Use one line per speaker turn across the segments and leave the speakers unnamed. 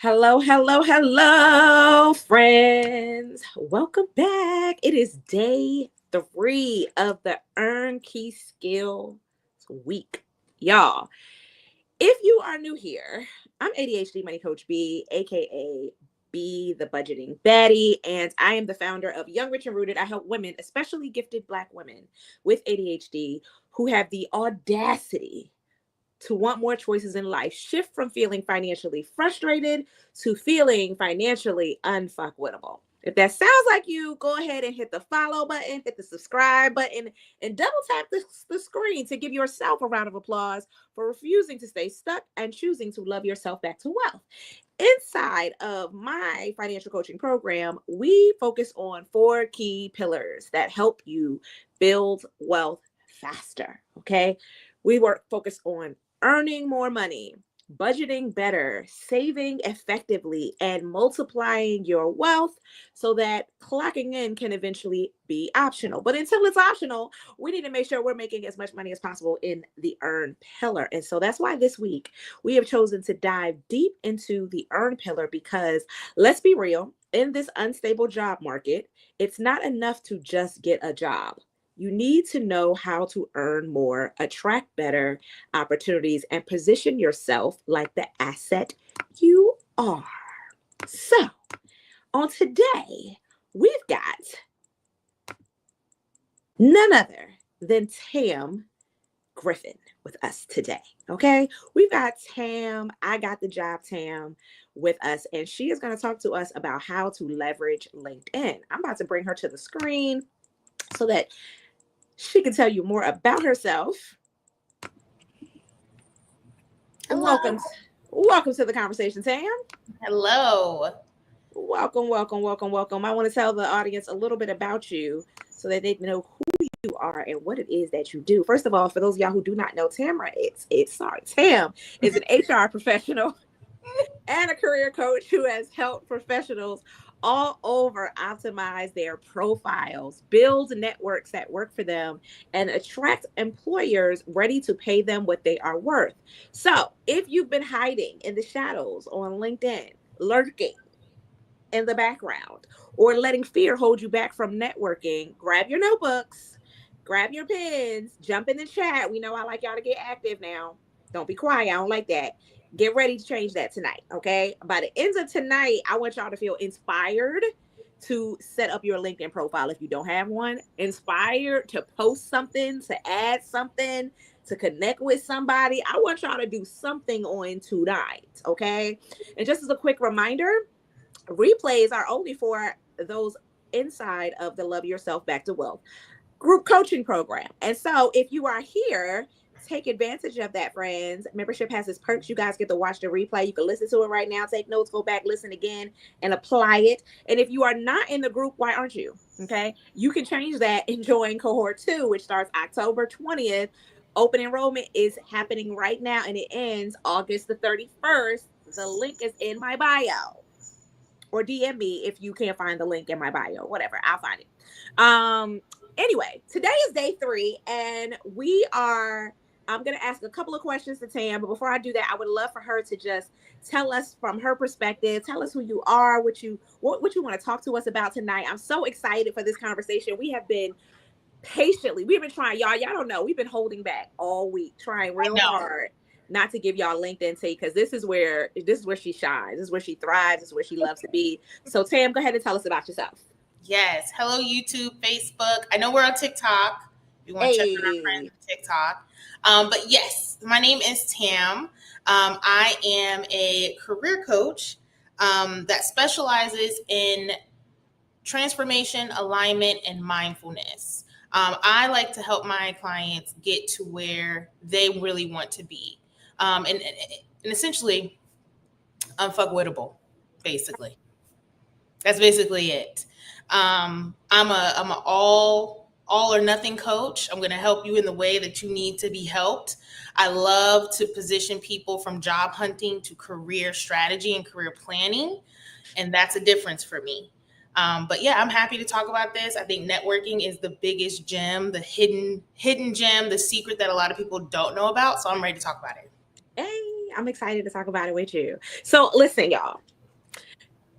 Hello, hello, hello, friends. Welcome back. It is day 3 of the Earn Key Skills week. Y'all, if you are new here, I'm ADHD Money Coach B, aka B, the budgeting baddie, and I am the founder of Young, Rich, and Rooted. I help women, especially gifted Black women with ADHD, who have the audacity to want more choices in life, shift from feeling financially frustrated to feeling financially unfuckwittable. If that sounds like you, go ahead and hit the follow button, hit the subscribe button, and double tap the screen to give yourself a round of applause for refusing to stay stuck and choosing to love yourself back to wealth. Inside of my financial coaching program, we focus on 4 key pillars that help you build wealth faster. Okay. We work focused on earning more money, budgeting better, saving effectively, and multiplying your wealth so that clocking in can eventually be optional. But until it's optional, we need to make sure we're making as much money as possible in the earn pillar. And so that's why this week we have chosen to dive deep into the earn pillar because let's be real, in this unstable job market, it's not enough to just get a job. You need to know how to earn more, attract better opportunities, and position yourself like the asset you are. So, on today, we've got none other than Tam Griffin with us today. Okay, we've got Tam, IGotTheJobTam with us, and she is going to talk to us about how to leverage LinkedIn. I'm about to bring her to the screen so that she can tell you more about herself.
Hello.
Welcome to the conversation, Tam.
Hello.
Welcome. I want to tell the audience a little bit about you so that they know who you are and what it is that you do. First of all, for those of y'all who do not know Tam is an HR professional and a career coach who has helped professionals all over optimize their profiles, build networks that work for them, and attract employers ready to pay them what they are worth. So, if you've been hiding in the shadows on LinkedIn, lurking in the background, or letting fear hold you back from networking, grab your notebooks, grab your pens, jump in the chat. We know I like y'all to get active now. Don't be quiet. I don't like that. Get ready to change that tonight, okay? By the end of tonight, I want y'all to feel inspired to set up your LinkedIn profile if you don't have one, inspired to post something, to add something, to connect with somebody. I want y'all to do something on tonight, okay? And just as a quick reminder, replays are only for those inside of the Love Yourself Back to Wealth group coaching program. And so if you are here, take advantage of that, friends. Membership has its perks. You guys get to watch the replay. You can listen to it right now, take notes, go back, listen again, and apply it. And if you are not in the group, why aren't you? Okay. You can change that and join cohort 2, which starts October 20th. Open enrollment is happening right now and it ends August the 31st. The link is in my bio. Or DM me if you can't find the link in my bio. Whatever, I'll find it. Anyway, today is day 3, and I'm gonna ask a couple of questions to Tam. But before I do that, I would love for her to just tell us from her perspective, tell us who you are, what you want to talk to us about tonight. I'm so excited for this conversation. We've been trying, y'all don't know, we've been holding back all week, trying real hard not to give y'all LinkedIn tea, because this is where she shines. This is where she thrives. This is where she loves to be. So Tam, go ahead and tell us about yourself.
Yes. Hello, YouTube, Facebook. I know we're on TikTok. You want to check out our friends on TikTok. But yes, my name is Tam. I am a career coach that specializes in transformation, alignment, and mindfulness. I like to help my clients get to where they really want to be. And essentially unfuckwittable, basically. That's basically it. I'm a all or nothing coach. I'm going to help you in the way that you need to be helped. I love to position people from job hunting to career strategy and career planning, and that's a difference for me. But yeah, I'm happy to talk about this. I think networking is the biggest gem, the hidden gem, the secret that a lot of people don't know about. So I'm ready to talk about it.
Hey, I'm excited to talk about it with you. So listen, y'all.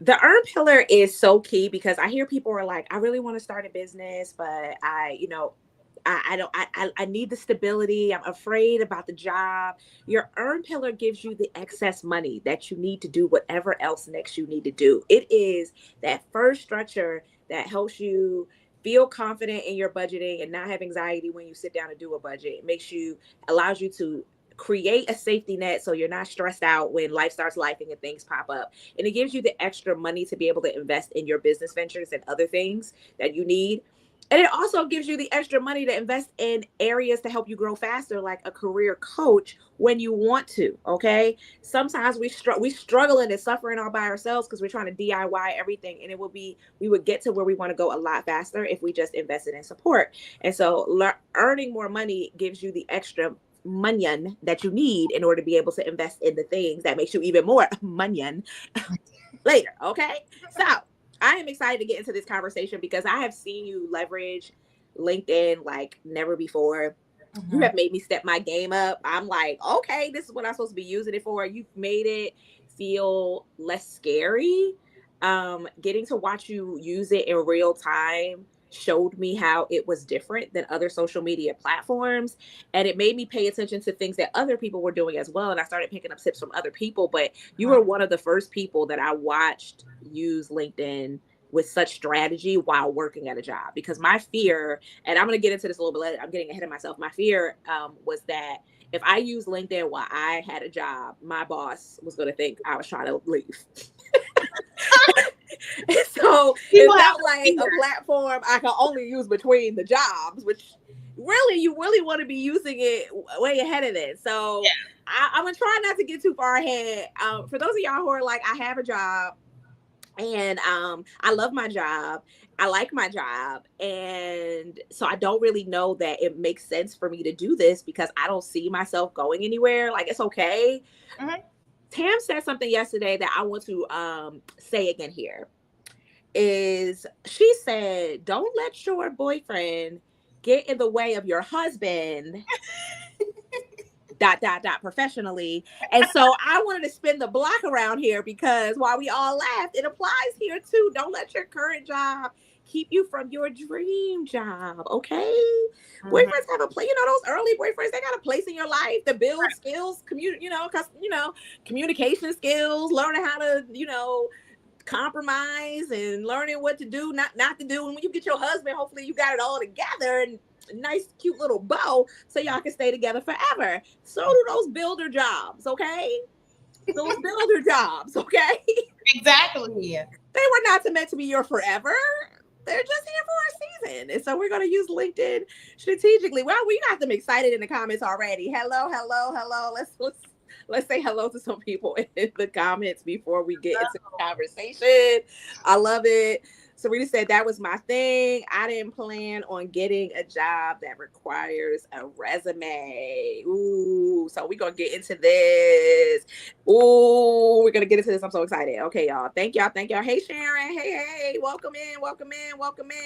The earn pillar is so key because I hear people are like, I really want to start a business, but I don't I need the stability. I'm afraid about the job. Your earn pillar gives you the excess money that you need to do whatever else next you need to do. It is that first structure that helps you feel confident in your budgeting and not have anxiety when you sit down and do a budget. It allows you to create a safety net so you're not stressed out when life starts lifing and things pop up. And it gives you the extra money to be able to invest in your business ventures and other things that you need. And it also gives you the extra money to invest in areas to help you grow faster, like a career coach when you want to. Okay. Sometimes we struggling and suffering all by ourselves because we're trying to DIY everything. And we would get to where we want to go a lot faster if we just invested in support. And so earning more money gives you the extra money that you need in order to be able to invest in the things that makes you even more money later. Okay. So I am excited to get into this conversation because I have seen you leverage LinkedIn like never before. Mm-hmm. You have made me step my game up. I'm like, okay, this is what I'm supposed to be using it for. You've made it feel less scary. Getting to watch you use it in real time showed me how it was different than other social media platforms. And it made me pay attention to things that other people were doing as well. And I started picking up tips from other people. But you were one of the first people that I watched use LinkedIn with such strategy while working at a job. Because my fear, and I'm going to get into this a little bit later, I'm getting ahead of myself. My fear was that if I used LinkedIn while I had a job, my boss was going to think I was trying to leave. So it felt like a platform I can only use between the jobs, which really, you really want to be using it way ahead of it. So yeah. I'm going to try not to get too far ahead. For those of y'all who are like, I have a job and I love my job. I like my job. And so I don't really know that it makes sense for me to do this because I don't see myself going anywhere. Like, it's okay. Mm-hmm. Tam said something yesterday that I want to say again here. Is she said, don't let your boyfriend get in the way of your husband professionally. And so I wanted to spin the block around here because while we all laughed, it applies here too. Don't let your current job keep you from your dream job. Okay. Mm-hmm. Boyfriends have a place, those early boyfriends, they got a place in your life to build skills, communication skills, learning how to, compromise and learning what to do, not to do. And when you get your husband, hopefully you got it all together and a nice, cute little bow so y'all can stay together forever. So do those builder jobs, okay? Those builder jobs, okay?
Exactly.
They were not meant to be your forever. They're just here for a season. And so we're going to use LinkedIn strategically. Well, we got them excited in the comments already. Hello. Let's say hello to some people in the comments before we get into the conversation. I love it. Sarita said that was my thing. I didn't plan on getting a job that requires a resume. Ooh, so we're going to get into this. Ooh, we're going to get into this. I'm so excited. Okay, y'all. Thank y'all. Hey, Sharon. Hey. Welcome in.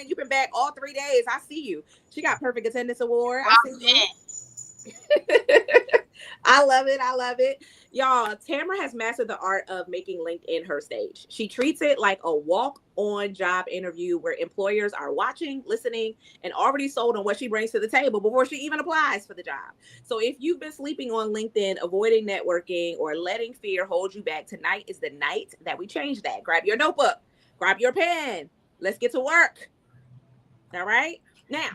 You've been back all 3 days. I see you. She got perfect attendance award. I see you. I love it. Y'all, Tamara has mastered the art of making LinkedIn her stage. She treats it like a walk-on job interview where employers are watching, listening, and already sold on what she brings to the table before she even applies for the job. So if you've been sleeping on LinkedIn, avoiding networking, or letting fear hold you back, tonight is the night that we change that. Grab your notebook, grab your pen. Let's get to work. All right? Now,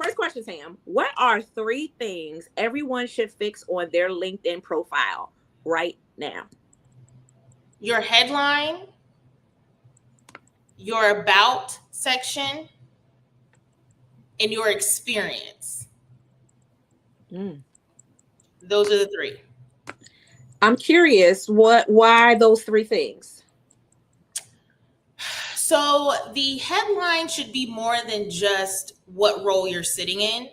first question, Tam. What are 3 things everyone should fix on their LinkedIn profile right now?
Your headline, your about section, and your experience. Those are the 3.
I'm curious, why those 3 things?
So the headline should be more than just what role you're sitting in.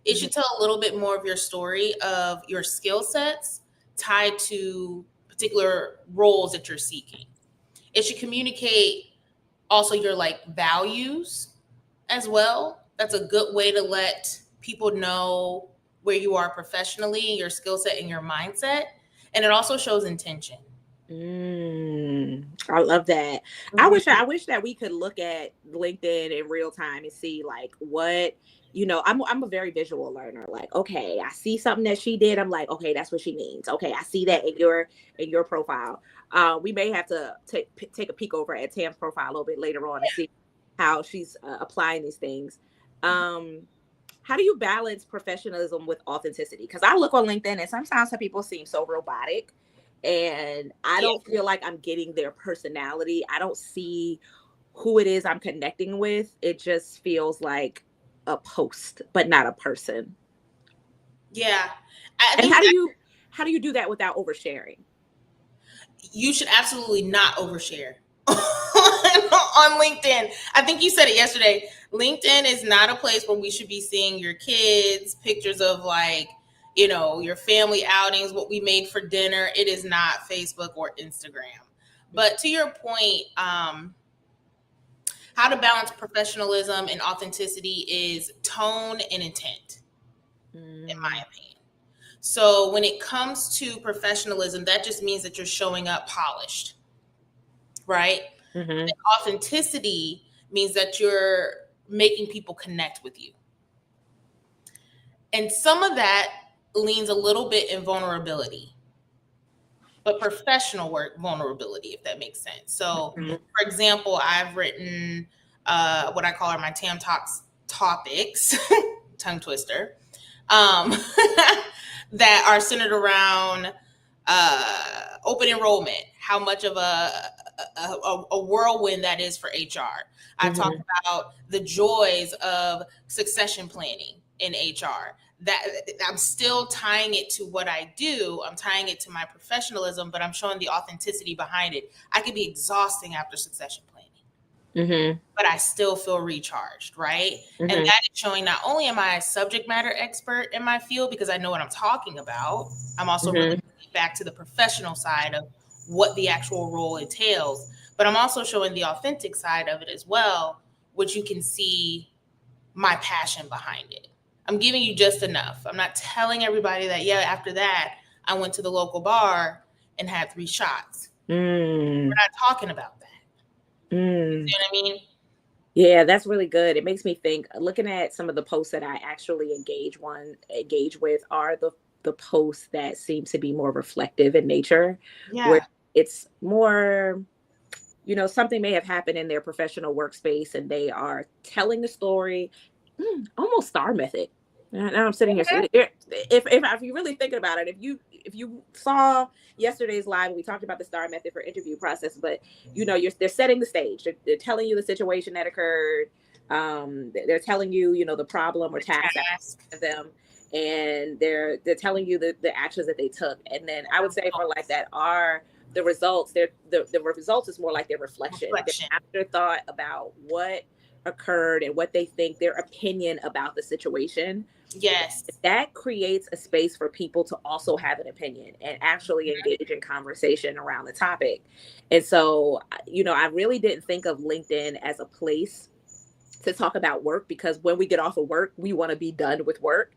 It should tell a little bit more of your story of your skill sets tied to particular roles that you're seeking. It should communicate also your values as well. That's a good way to let people know where you are professionally, your skill set and your mindset. and it also shows intention.
I love that.
Mm-hmm.
I wish that we could look at LinkedIn in real time and see like what, I'm a very visual learner. Like, okay, I see something that she did. I'm like, okay, that's what she means. Okay, I see that in your profile. We may have to take a peek over at Tam's profile a little bit later on and see how she's applying these things. How do you balance professionalism with authenticity? Because I look on LinkedIn and sometimes some people seem so robotic and I don't feel like I'm getting their personality. I don't see who it is I'm connecting with. It just feels like a post, but not a person.
Yeah.
And how do you do that without oversharing?
You should absolutely not overshare on LinkedIn. I think you said it yesterday. LinkedIn is not a place where we should be seeing your kids, pictures of like, your family outings, what we made for dinner. It is not Facebook or Instagram. But to your point, how to balance professionalism and authenticity is tone and intent, in my opinion. So when it comes to professionalism, that just means that you're showing up polished, right? And authenticity means that you're making people connect with you. And some of that leans a little bit in vulnerability, but professional work vulnerability, if that makes sense. So, for example, I've written what I call my Tam Talks topics, tongue twister, that are centered around open enrollment, how much of a whirlwind that is for HR. I talk about the joys of succession planning in HR. That I'm still tying it to what I do. I'm tying it to my professionalism, but I'm showing the authenticity behind it. I could be exhausting after succession planning, but I still feel recharged, right? And that is showing not only am I a subject matter expert in my field because I know what I'm talking about, I'm also really back to the professional side of what the actual role entails, but I'm also showing the authentic side of it as well, which you can see my passion behind it. I'm giving you just enough. I'm not telling everybody that, after that, I went to the local bar and had 3 shots. We're not talking about that. You know what I mean?
Yeah, that's really good. It makes me think, looking at some of the posts that I actually engage with are the posts that seem to be more reflective in nature, where it's more, something may have happened in their professional workspace and they are telling the story, almost star method. Now I'm sitting here. If you're really thinking about it, if you saw yesterday's live, we talked about the STAR method for interview process, but they're setting the stage. They're telling you the situation that occurred. They're telling you, the problem or task at them, and they're telling you the actions that they took. And then I would say for like that are the results. The results is more like their reflection. Their afterthought about what occurred and what they think, their opinion about the situation.
Yes.
That creates a space for people to also have an opinion and actually engage in conversation around the topic. And so, I really didn't think of LinkedIn as a place to talk about work, because when we get off of work, we want to be done with work.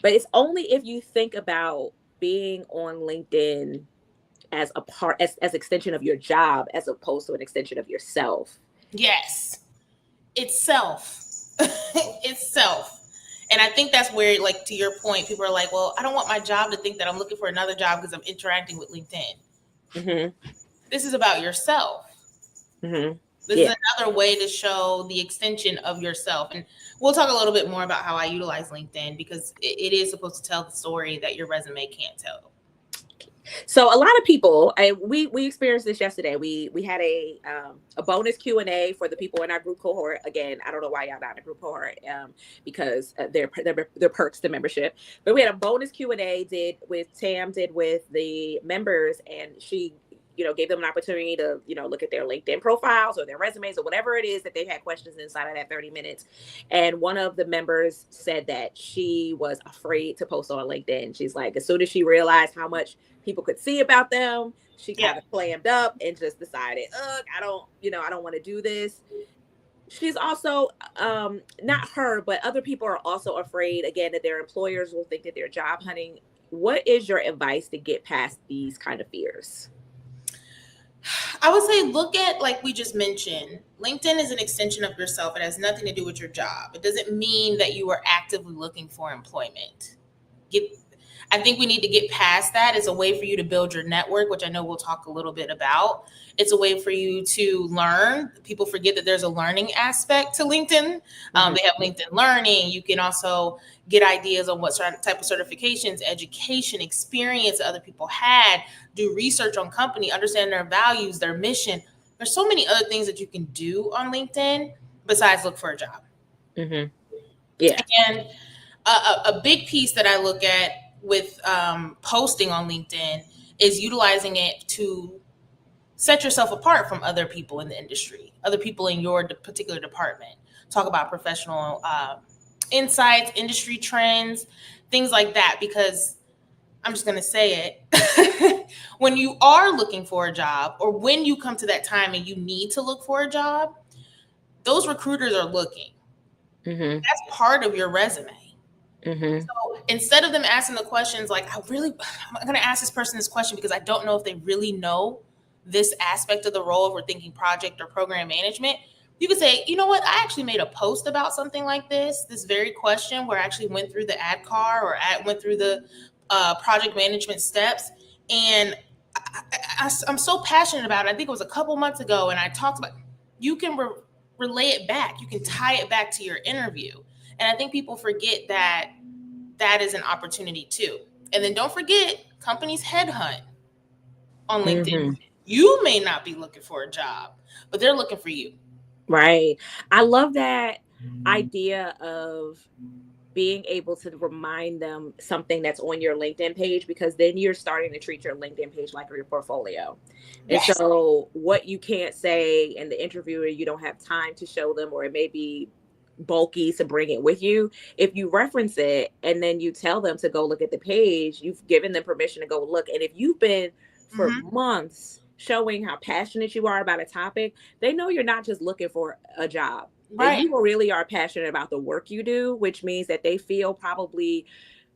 But it's only if you think about being on LinkedIn as a part, as extension of your job, as opposed to an extension of yourself.
Yes. It's self. It's self. And I think that's where, like, to your point, people are like, well, I don't want my job to think that I'm looking for another job because I'm interacting with LinkedIn. This is about yourself. This is another way to show the extension of yourself. And we'll talk a little bit more about how I utilize LinkedIn, because it is supposed to tell the story that your resume can't tell.
So a lot of people, we experienced this yesterday. We had a bonus Q&A for the people in our group cohort. Again, I don't know why y'all not in a group cohort, because they're perks to membership. But we had a bonus Q&A Tam did with the members, and she gave them an opportunity to look at their LinkedIn profiles or their resumes or whatever it is that they had questions inside of that 30 minutes. And one of the members said that she was afraid to post on LinkedIn. She's like, as soon as she realized how much people could see about them, she kind of clammed up and just decided, I don't want to do this. She's also, not her, but other people are also afraid, again, that their employers will think that they're job hunting what is your advice to get past these kind of fears?
I would say look at, like we just mentioned, LinkedIn is an extension of yourself. It has nothing to do with your job. It doesn't mean that you are actively looking for employment. I think we need to get past that. It's a way for you to build your network, which I know we'll talk a little bit about. It's a way for you to learn. People forget that there's a learning aspect to LinkedIn. They have LinkedIn Learning. You can also get ideas on what type of certifications, education, experience other people had, do research on company, understand their values, their mission. There's so many other things that you can do on LinkedIn besides look for a job.
Yeah.
And a big piece that I look at with posting on LinkedIn is utilizing it to set yourself apart from other people in the industry, other people in your particular department. Talk about professional insights, industry trends, things like that, because I'm just going to say it. When you are looking for a job, or when you come to that time and you need to look for a job, those recruiters are looking. That's part of your resume. So instead of them asking the questions like, I'm going to ask this person this question because I don't know if they really know this aspect of the role, if we're thinking project or program management, you could say, you know what, I actually made a post about something like this very question, where I actually went through the ADKAR or went through the project management steps. And I'm so passionate about it. I think it was a couple months ago, and I talked about, you can relay it back. You can tie it back to your interview. And I think people forget that that is an opportunity too. And then don't forget, companies headhunt on LinkedIn. You may not be looking for a job, but they're looking for you.
Right. I love that idea of being able to remind them something that's on your LinkedIn page, because then you're starting to treat your LinkedIn page like your portfolio. Yes. And so what you can't say in the interview, you don't have time to show them, or it may be bulky to bring it with you. If you reference it and then you tell them to go look at the page, you've given them permission to go look. And if you've been for months showing how passionate you are about a topic, they know you're not just looking for a job. Right. That you really are passionate about the work you do, which means that they feel probably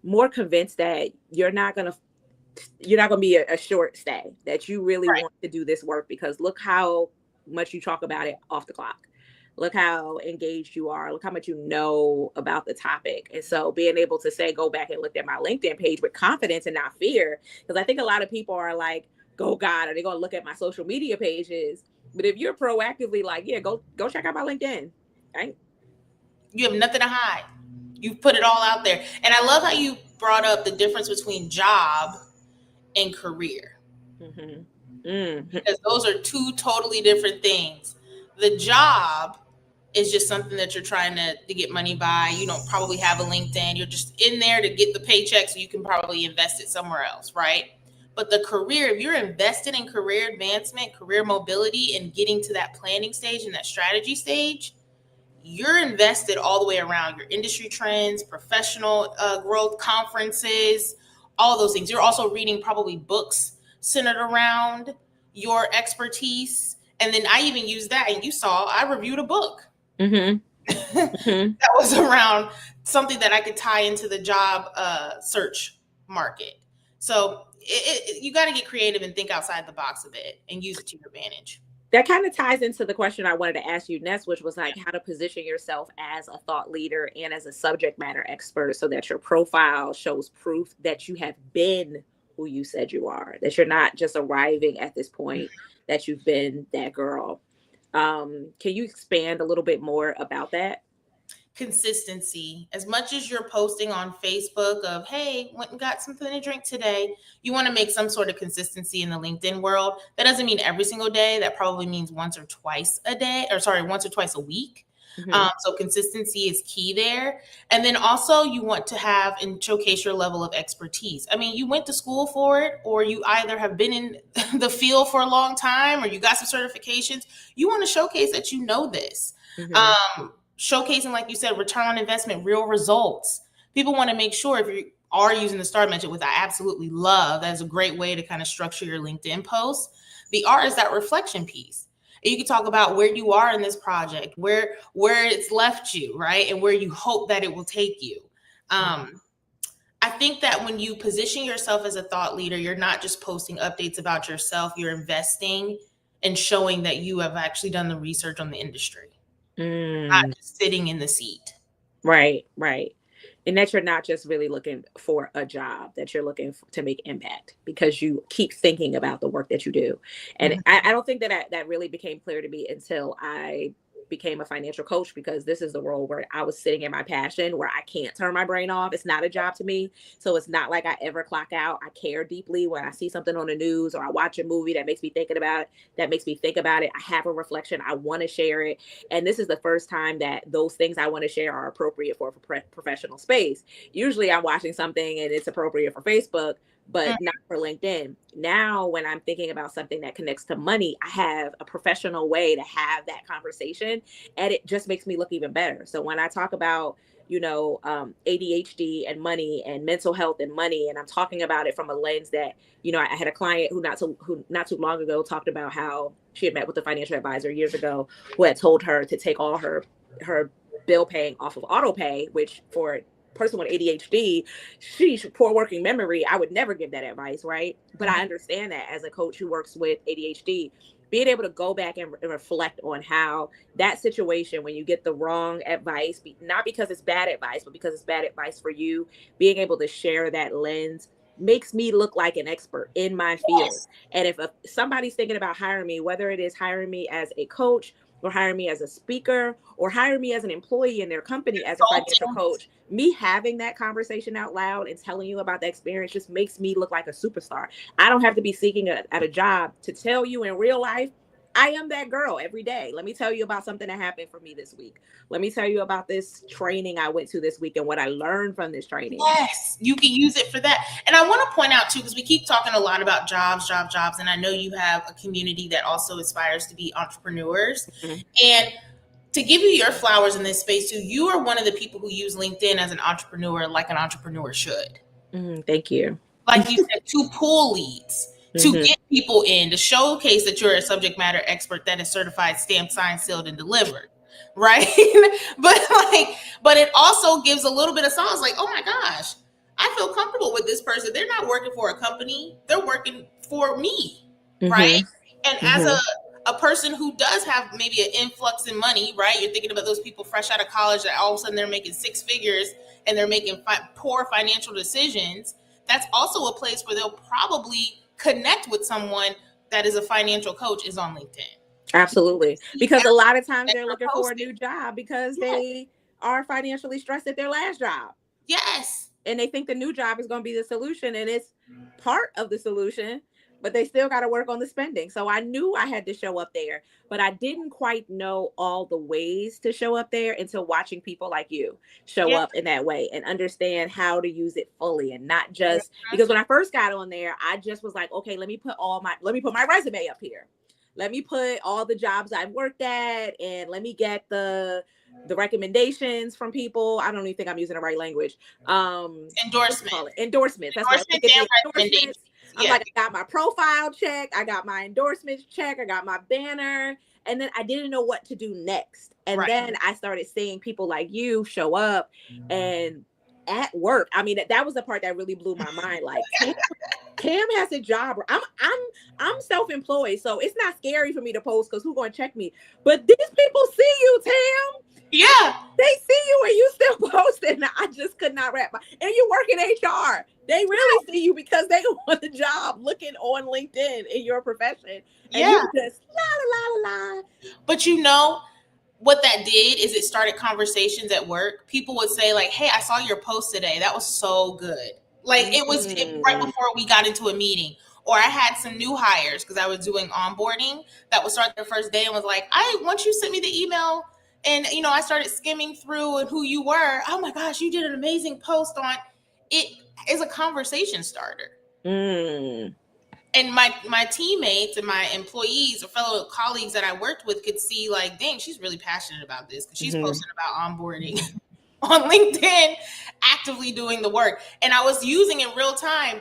more convinced that you're not going to be a short stay, that you really want to do this work, because look how much you talk about it off the clock. Look how engaged you are. Look how much you know about the topic. And so being able to say, go back and look at my LinkedIn page with confidence and not fear, because I think a lot of people are like, oh God, are they going to look at my social media pages? But if you're proactively like, yeah, go check out my LinkedIn, right?
You have nothing to hide. You put it all out there. And I love how you brought up the difference between job and career. Because those are two totally different things. The job is just something that you're trying to get money by. You don't probably have a LinkedIn. You're just in there to get the paycheck so you can probably invest it somewhere else, right? But the career, if you're invested in career advancement, career mobility, and getting to that planning stage and that strategy stage, you're invested all the way around your industry trends, professional growth, conferences, all those things. You're also reading probably books centered around your expertise. And then I even use that, and you saw, I reviewed a book. That was around something that I could tie into the job search market. So you got to get creative and think outside the box a bit and use it to your advantage.
That kind of ties into the question I wanted to ask you next, which was like how to position yourself as a thought leader and as a subject matter expert, so that your profile shows proof that you have been who you said you are, that you're not just arriving at this point, that you've been that girl. Can you expand a little bit more about that?
Consistency. As much as you're posting on Facebook of, hey, went and got something to drink today, you want to make some sort of consistency in the LinkedIn world. That doesn't mean every single day. That probably means once or twice a week. So consistency is key there. And then also you want to have and showcase your level of expertise. I mean, you went to school for it, or you either have been in the field for a long time, or you got some certifications. You want to showcase that you know this. Showcasing, like you said, return on investment, real results. People want to make sure, if you are using the star method, which I absolutely love, that's a great way to kind of structure your LinkedIn posts. The R is that reflection piece. And you can talk about where you are in this project, where it's left you, right? And where you hope that it will take you. I I think that when you position yourself as a thought leader, you're not just posting updates about yourself, you're investing and showing that you have actually done the research on the industry, not just sitting in the seat.
Right, right. And that you're not just really looking for a job, that you're looking to make impact because you keep thinking about the work that you do. And I don't think that really became clear to me until I became a financial coach, because this is the role where I was sitting in my passion, where I can't turn my brain off. It's not a job to me. So it's not like I ever clock out. I care deeply when I see something on the news or I watch a movie that makes me think about it. I have a reflection. I want to share it. And this is the first time that those things I want to share are appropriate for professional space. Usually I'm watching something and it's appropriate for Facebook, but not for LinkedIn. Now, when I'm thinking about something that connects to money, I have a professional way to have that conversation, and it just makes me look even better. So when I talk about, ADHD and money and mental health and money, and I'm talking about it from a lens that, I had a client who not too long ago talked about how she had met with a financial advisor years ago who had told her to take all her bill paying off of auto pay, which for person with ADHD, she's poor working memory. I would never give that advice, right? But I understand that as a coach who works with ADHD, being able to go back and reflect on how that situation, when you get the wrong advice, not because it's bad advice, but because it's bad advice for you, being able to share that lens makes me look like an expert in my field. Yes. And if somebody's thinking about hiring me, whether it is hiring me as a coach or hire me as a speaker or hire me as an employee in their company as a financial coach, me having that conversation out loud and telling you about the experience just makes me look like a superstar. I don't have to be seeking at a job to tell you in real life, I am that girl every day. Let me tell you about something that happened for me this week. Let me tell you about this training I went to this week and what I learned from this training.
Yes, you can use it for that. And I want to point out too, because we keep talking a lot about jobs. And I know you have a community that also aspires to be entrepreneurs. And to give you your flowers in this space too, you are one of the people who use LinkedIn as an entrepreneur, like an entrepreneur should.
Thank you.
Like you said, to pull leads, to get people in, to showcase that you're a subject matter expert that is certified, stamped, signed, sealed, and delivered. Right. but it also gives a little bit of solace, like, oh my gosh, I feel comfortable with this person. They're not working for a company. They're working for me. Right. And as a person who does have maybe an influx in money, right? You're thinking about those people fresh out of college that all of a sudden they're making six figures and they're making poor financial decisions. That's also a place where they'll probably connect with someone that is a financial coach is on LinkedIn.
Absolutely. Because a lot of times they're looking for a new job because they are financially stressed at their last job.
Yes.
And they think the new job is going to be the solution, and it's part of the solution, but they still got to work on the spending. So I knew I had to show up there, but I didn't quite know all the ways to show up there until watching people like you show up in that way and understand how to use it fully, and not just because when I first got on there, I just was like, okay, let me put my resume up here. Let me put all the jobs I've worked at, and let me get the recommendations from people. I don't even think I'm using the right language. Endorsements. That's what I get, the endorsements. I'm like, I got my profile check. I got my endorsements check. I got my banner. And then I didn't know what to do next. And then I started seeing people like you show up and at work. I mean, that was the part that really blew my mind. Like, Tam has a job. I'm self-employed, so it's not scary for me to post because who's going to check me? But these people see you, Tam.
Yeah,
they see you and you still posting. I just could not wrap and you work in HR. They really see you because they want the job looking on LinkedIn in your profession. And you just la la la la.
But you know what that did is it started conversations at work. People would say like, "Hey, I saw your post today. That was so good." Like it was right before we got into a meeting. Or I had some new hires because I was doing onboarding that would start their first day and was like, once you sent me the email and, I started skimming through and who you were. Oh my gosh, you did an amazing post on it. Is a conversation starter. And my teammates and my employees or fellow colleagues that I worked with could see like, dang, she's really passionate about this because she's posting about onboarding on LinkedIn, actively doing the work. And I was using in real time.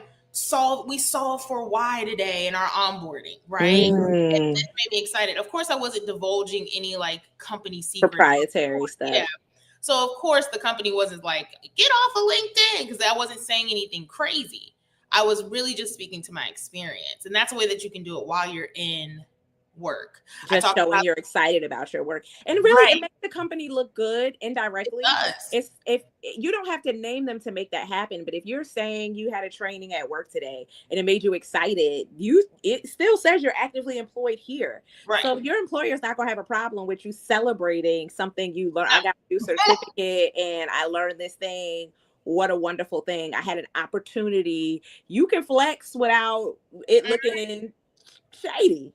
We solved for why today in our onboarding, right? And that made me excited. Of course, I wasn't divulging any like company secret
proprietary stuff.
Yeah. So of course the company wasn't like, get off of LinkedIn, because I wasn't saying anything crazy. I was really just speaking to my experience. And that's a way that you can do it while you're in work.
Just showing you're excited about your work. And really, it makes the company look good indirectly.
It does.
If you don't have to name them to make that happen, but if you're saying you had a training at work today and it made you excited, it still says you're actively employed here.
Right.
So your employer's not going to have a problem with you celebrating something you learned. I got a new certificate and I learned this thing. What a wonderful thing. I had an opportunity. You can flex without it looking shady.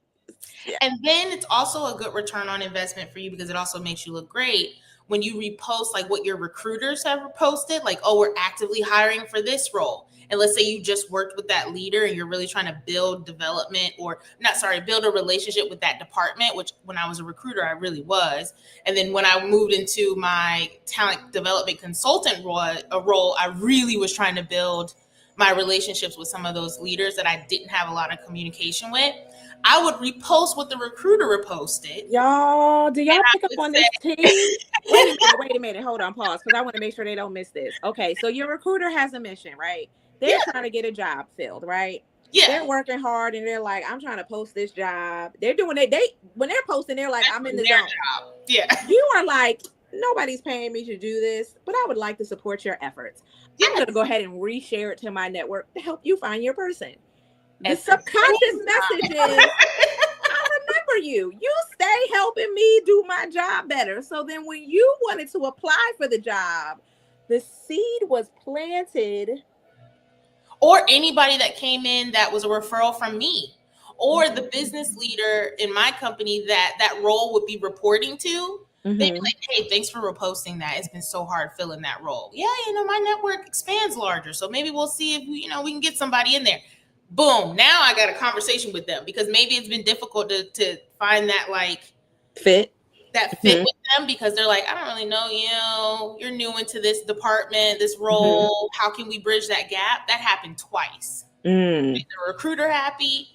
Yeah. And then it's also a good return on investment for you, because it also makes you look great when you repost like what your recruiters have posted, like, oh, we're actively hiring for this role. And let's say you just worked with that leader and you're really trying to build build a relationship with that department, which when I was a recruiter, I really was. And then when I moved into my talent development consultant role, I really was trying to build my relationships with some of those leaders that I didn't have a lot of communication with. I would repost what the recruiter reposted.
Y'all, do y'all pick up on this team? Wait a minute. Hold on, pause, because I want to make sure they don't miss this. Okay, so your recruiter has a mission, right? They're trying to get a job filled, right?
Yeah.
They're working hard and they're like, I'm trying to post this job. They're doing it. When they're posting, they're like, I'm in the zone.
Job. Yeah.
You are like, nobody's paying me to do this, but I would like to support your efforts. I'm going to go ahead and reshare it to my network to help you find your person. The subconscious message is, I remember you. You stay helping me do my job better. So then when you wanted to apply for the job, the seed was planted.
Or anybody that came in that was a referral from me, or the business leader in my company that role would be reporting to. They'd be like, hey, thanks for reposting that. It's been so hard filling that role. Yeah, my network expands larger. So maybe we'll see if we can get somebody in there. Boom. Now I got a conversation with them, because maybe it's been difficult to find that
fit
with them, because they're like, I don't really know you. You're new into this department, this role. How can we bridge that gap? That happened twice. It made the recruiter happy.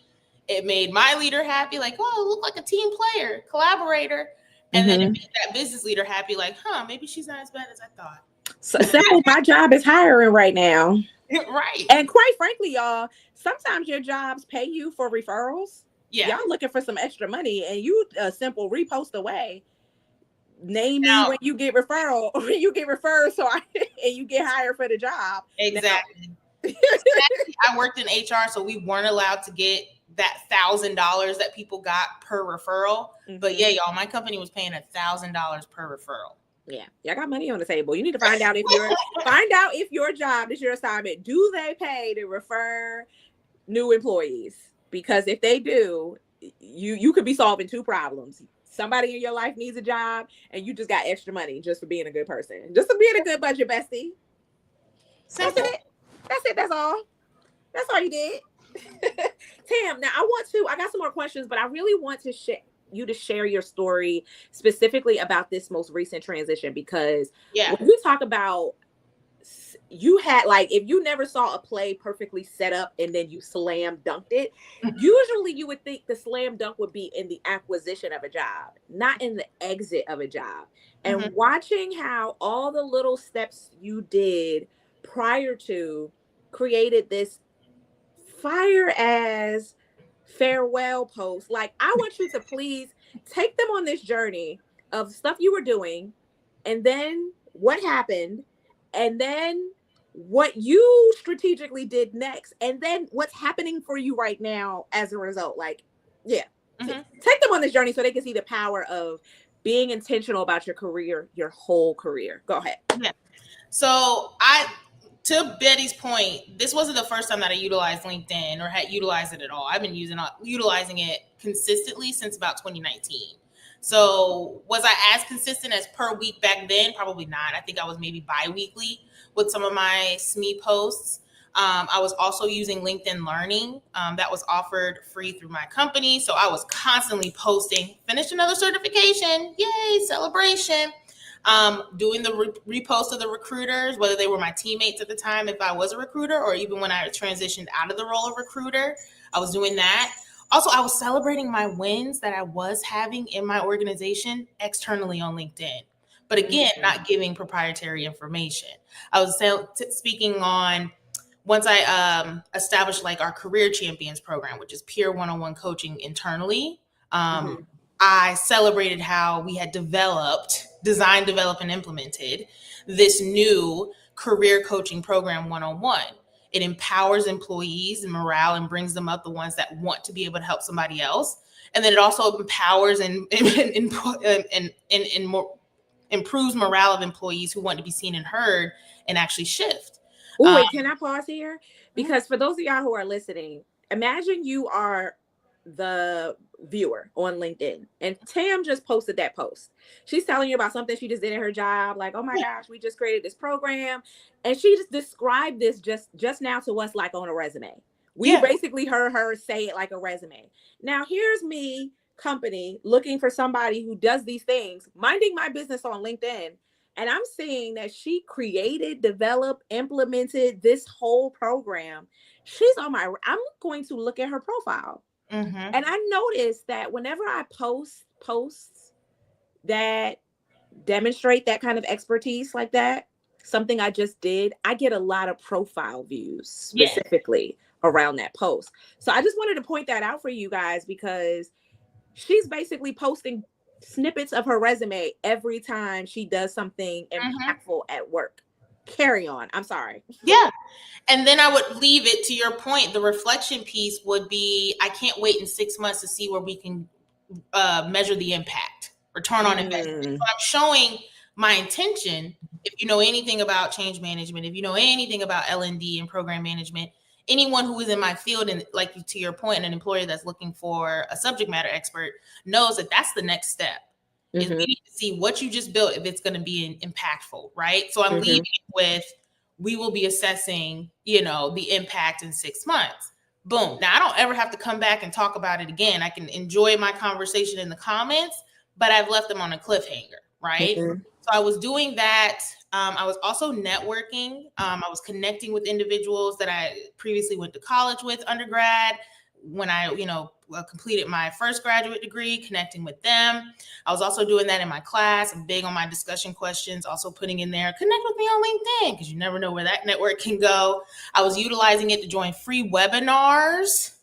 It made my leader happy. Like, oh, look like a team player, collaborator. And then it made that business leader happy. Like, maybe she's not as bad as I thought.
So simple. My job is hiring right now.
Right.
And quite frankly, y'all, sometimes your jobs pay you for referrals. Yeah. Y'all looking for some extra money, and you a simple repost away. Name me when you get referred, and you get hired for the job.
Exactly. I worked in HR, so we weren't allowed to get that $1,000 that people got per referral. But yeah, y'all, my company was paying $1,000 per referral.
Yeah, y'all got money on the table. You need to find out if your job is your assignment. Do they pay to refer new employees? Because if they do, you could be solving two problems. Somebody in your life needs a job, and you just got extra money just for being a good person, just for being a good budget bestie. That's it. That's all. That's all you did. Tam, now I got some more questions, but I really want to you to share your story specifically about this most recent transition, because when we talk about, you had, like, if you never saw a play perfectly set up and then you slam dunked it, usually you would think the slam dunk would be in the acquisition of a job, not in the exit of a job. And watching how all the little steps you did prior to created this fire as farewell post. Like, I want you to please take them on this journey of stuff you were doing, and then what happened, and then what you strategically did next, and then what's happening for you right now as a result. Like, take them on this journey so they can see the power of being intentional about your career, your whole career. Go ahead.
Yeah. So to Betty's point, this wasn't the first time that I utilized LinkedIn or had utilized it at all. I've been utilizing it consistently since about 2019. So was I as consistent as per week back then? Probably not. I think I was maybe bi-weekly with some of my SME posts. I was also using LinkedIn Learning that was offered free through my company. So I was constantly posting, finished another certification, yay, celebration. Doing the repost of the recruiters, whether they were my teammates at the time, if I was a recruiter, or even when I transitioned out of the role of recruiter, I was doing that. Also, I was celebrating my wins that I was having in my organization externally on LinkedIn. but again, not giving proprietary information. I was speaking on once I established like our Career Champions program, which is peer one-on-one coaching internally. I celebrated how we had designed, developed, and implemented this new career coaching program one-on-one. It empowers employees and morale and brings them up, the ones that want to be able to help somebody else. And then it also empowers and improves morale of employees who want to be seen and heard and actually shift.
Oh, wait, can I pause here? Because for those of y'all who are listening, imagine you are the viewer on LinkedIn and Tam just posted that post. She's telling you about something she just did in her job. Like, oh my gosh, we just created this program. And she just described this just now to us like on a resume. We basically heard her say it like a resume. Now here's me, company, looking for somebody who does these things, minding my business on LinkedIn. And I'm seeing that she created, developed, implemented this whole program. She's on I'm going to look at her profile. And I noticed that whenever I post posts that demonstrate that kind of expertise like that, something I just did, I get a lot of profile views specifically around that post. So I just wanted to point that out for you guys, because she's basically posting snippets of her resume every time she does something impactful at work. Carry on. I'm sorry.
Yeah. And then I would leave it to your point. The reflection piece would be, I can't wait in 6 months to see where we can measure the impact, return on investment. So I'm showing my intention. If you know anything about change management, if you know anything about L&D and program management, anyone who is in my field, and like to your point, an employer that's looking for a subject matter expert knows that that's the next step. Is we need to see what you just built, if it's going to be impactful, right? So I'm leaving it with, we will be assessing, the impact in 6 months. Boom. Now I don't ever have to come back and talk about it again. I can enjoy my conversation in the comments, but I've left them on a cliffhanger, right? So I was doing that. I was also networking. I was connecting with individuals that I previously went to college with, undergrad. When I, completed my first graduate degree, connecting with them. I was also doing that in my class. I'm big on my discussion questions, also putting in there, connect with me on LinkedIn, because you never know where that network can go. I was utilizing it to join free webinars.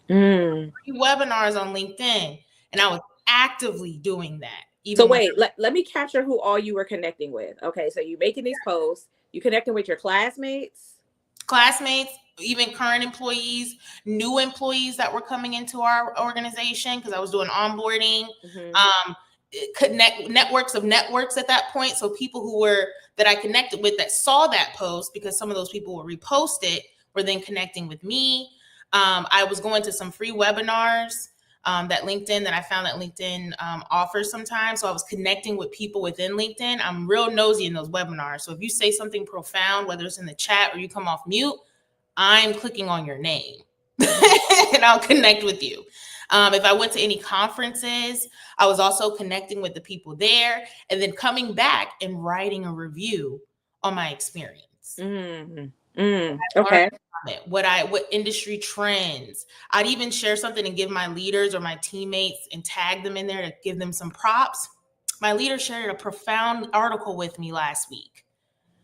Free webinars on LinkedIn. And I was actively doing that.
So wait, let me capture who all you were connecting with. Okay, so you're making these posts, you connecting with your classmates,
even current employees, new employees that were coming into our organization, because I was doing onboarding, networks of networks at that point. So people that I connected with that saw that post, because some of those people will repost it, were then connecting with me. I was going to some free webinars that I found that LinkedIn offers sometimes. So I was connecting with people within LinkedIn. I'm real nosy in those webinars. So if you say something profound, whether it's in the chat or you come off mute, I'm clicking on your name and I'll connect with you. If I went to any conferences, I was also connecting with the people there, and then coming back and writing a review on my experience.
Okay.
What industry trends. I'd even share something and give my leaders or my teammates and tag them in there to give them some props. My leader shared a profound article with me last week.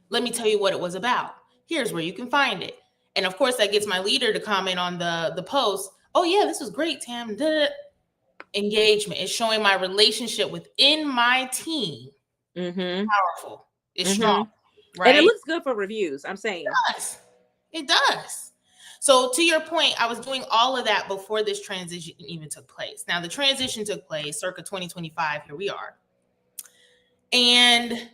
Let me tell you what it was about. Here's where you can find it. And of course, that gets my leader to comment on the post. Oh yeah, this was great, Tam. Engagement is showing my relationship within my team. Powerful. It's strong, right?
And it looks good for reviews. I'm saying
it does. So to your point, I was doing all of that before this transition even took place. Now the transition took place circa 2025. Here we are. And